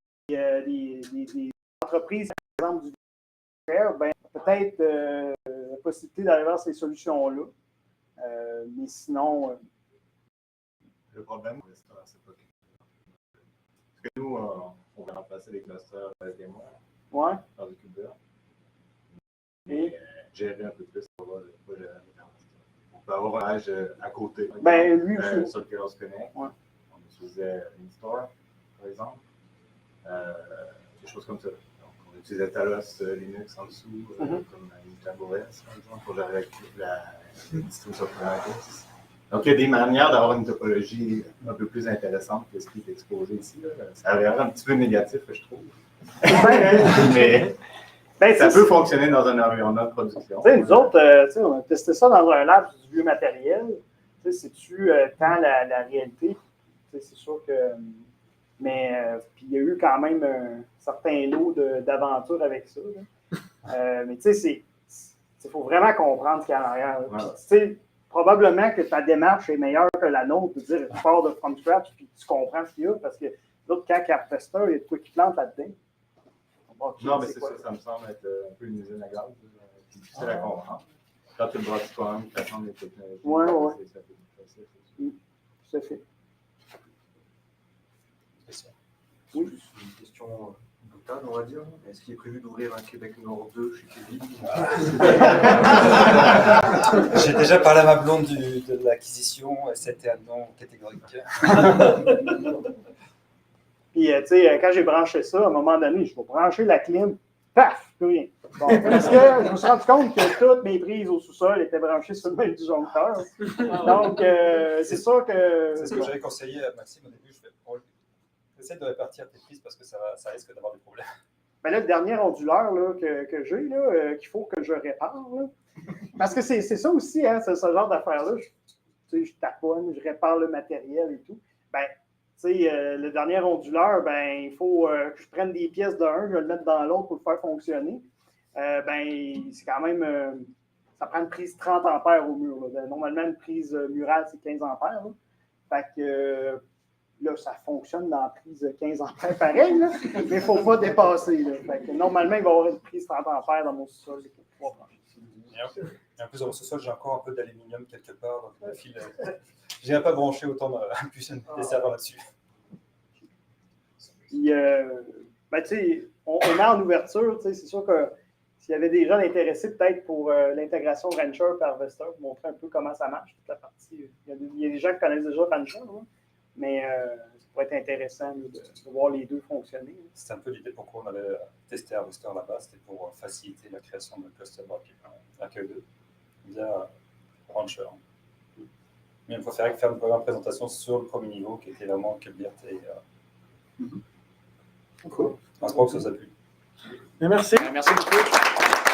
entreprises, par exemple, du VR, ben, peut-être la possibilité d'aller vers ces solutions-là. Mais sinon. Le problème, c'est pas que. Parce que nous, on va remplacer les clusters SDMA par du KubeVirt. Mais gérer un peu plus pour le on peut avoir un âge à côté. Ben, lui sur lequel on se connaît. Ouais. On utilisait Install, par exemple. Des choses comme ça. Donc, on utilisait Talos Linux en dessous, comme NintendoOS, par exemple, pour gérer la distribution Kubernetes. Donc, il y a des manières d'avoir une topologie un peu plus intéressante que ce qui est exposé ici. Là. Ça a l'air un petit peu négatif, je trouve. Mais ça peut fonctionner dans un environnement de production. Nous autres, on a testé ça dans un lab du vieux matériel. C'est-tu tant la réalité? C'est sûr que. Mais puis il y a eu quand même un certain lot d'aventures avec ça. Mais tu sais, il faut vraiment comprendre ce qu'il y a en arrière. Puis, probablement que ta démarche est meilleure que la nôtre, de dire tu pars de from scratch puis tu comprends ce qu'il y a, parce que l'autre, quand il y a un testeur, il y a de quoi qui plante là-dedans. Non, mais c'est ça, ça me semble être un peu une usine à gaz. C'est difficile à comprendre. Quand tu le bras toi-même, tu attends les technologies. Ça peut être facile. Tout à fait. Oui. Une question boutade, on va dire. Est-ce qu'il est prévu d'ouvrir un Québec Nord 2 chez Kevin? J'ai déjà parlé à ma blonde de l'acquisition et c'était un non catégorique. Puis, tu sais, quand j'ai branché ça, à un moment donné, je vais brancher la clim, paf, plus rien. Bon, parce que je me suis rendu compte que toutes mes prises au sous-sol étaient branchées sur le même disjoncteur. Donc, c'est sûr que. C'est ce que j'avais conseillé à Maxime au début. Je fais, essaie de répartir tes prises parce que ça risque d'avoir des problèmes. Ben là, le dernier onduleur là, que j'ai, là, qu'il faut que je répare. Là, parce que c'est ça aussi, hein, ce genre d'affaires-là. Je taponne, je répare le matériel et tout. Ben, tu sais, le dernier onduleur, ben, il faut que je prenne des pièces d'un, je vais le mettre dans l'autre pour le faire fonctionner. Ben, c'est quand même. Ça prend une prise 30 ampères au mur. Là. Normalement, une prise murale, c'est 15 ampères. Là. Fait que là, ça fonctionne dans la prise 15 ampères pareil, là, mais il ne faut pas dépasser. Là. Fait que, normalement, il va y avoir une prise 30 ampères dans mon sous-sol pour pouvoir brancher. Et en plus, dans mon sous-sol, j'ai encore un peu d'aluminium quelque part. Donc, le fil, je n'ai pas branché autant de des serveurs là-dessus. Puis, ben, tu sais, on met en ouverture, c'est sûr que s'il y avait des gens intéressés peut-être pour l'intégration Rancher par Harvester, pour montrer un peu comment ça marche, toute la partie. Il y a des gens qui connaissent déjà Rancher, hein, mais ça pourrait être intéressant de voir les deux fonctionner. C'était un peu l'idée pourquoi on avait testé Harvester là-bas, c'était pour faciliter la création de cluster accueil 2 via Rancher. Mais il préférait faire une première présentation sur le premier niveau qui était vraiment Kubevirt. Cool. Je crois que ça vous a plu. Merci. Merci beaucoup.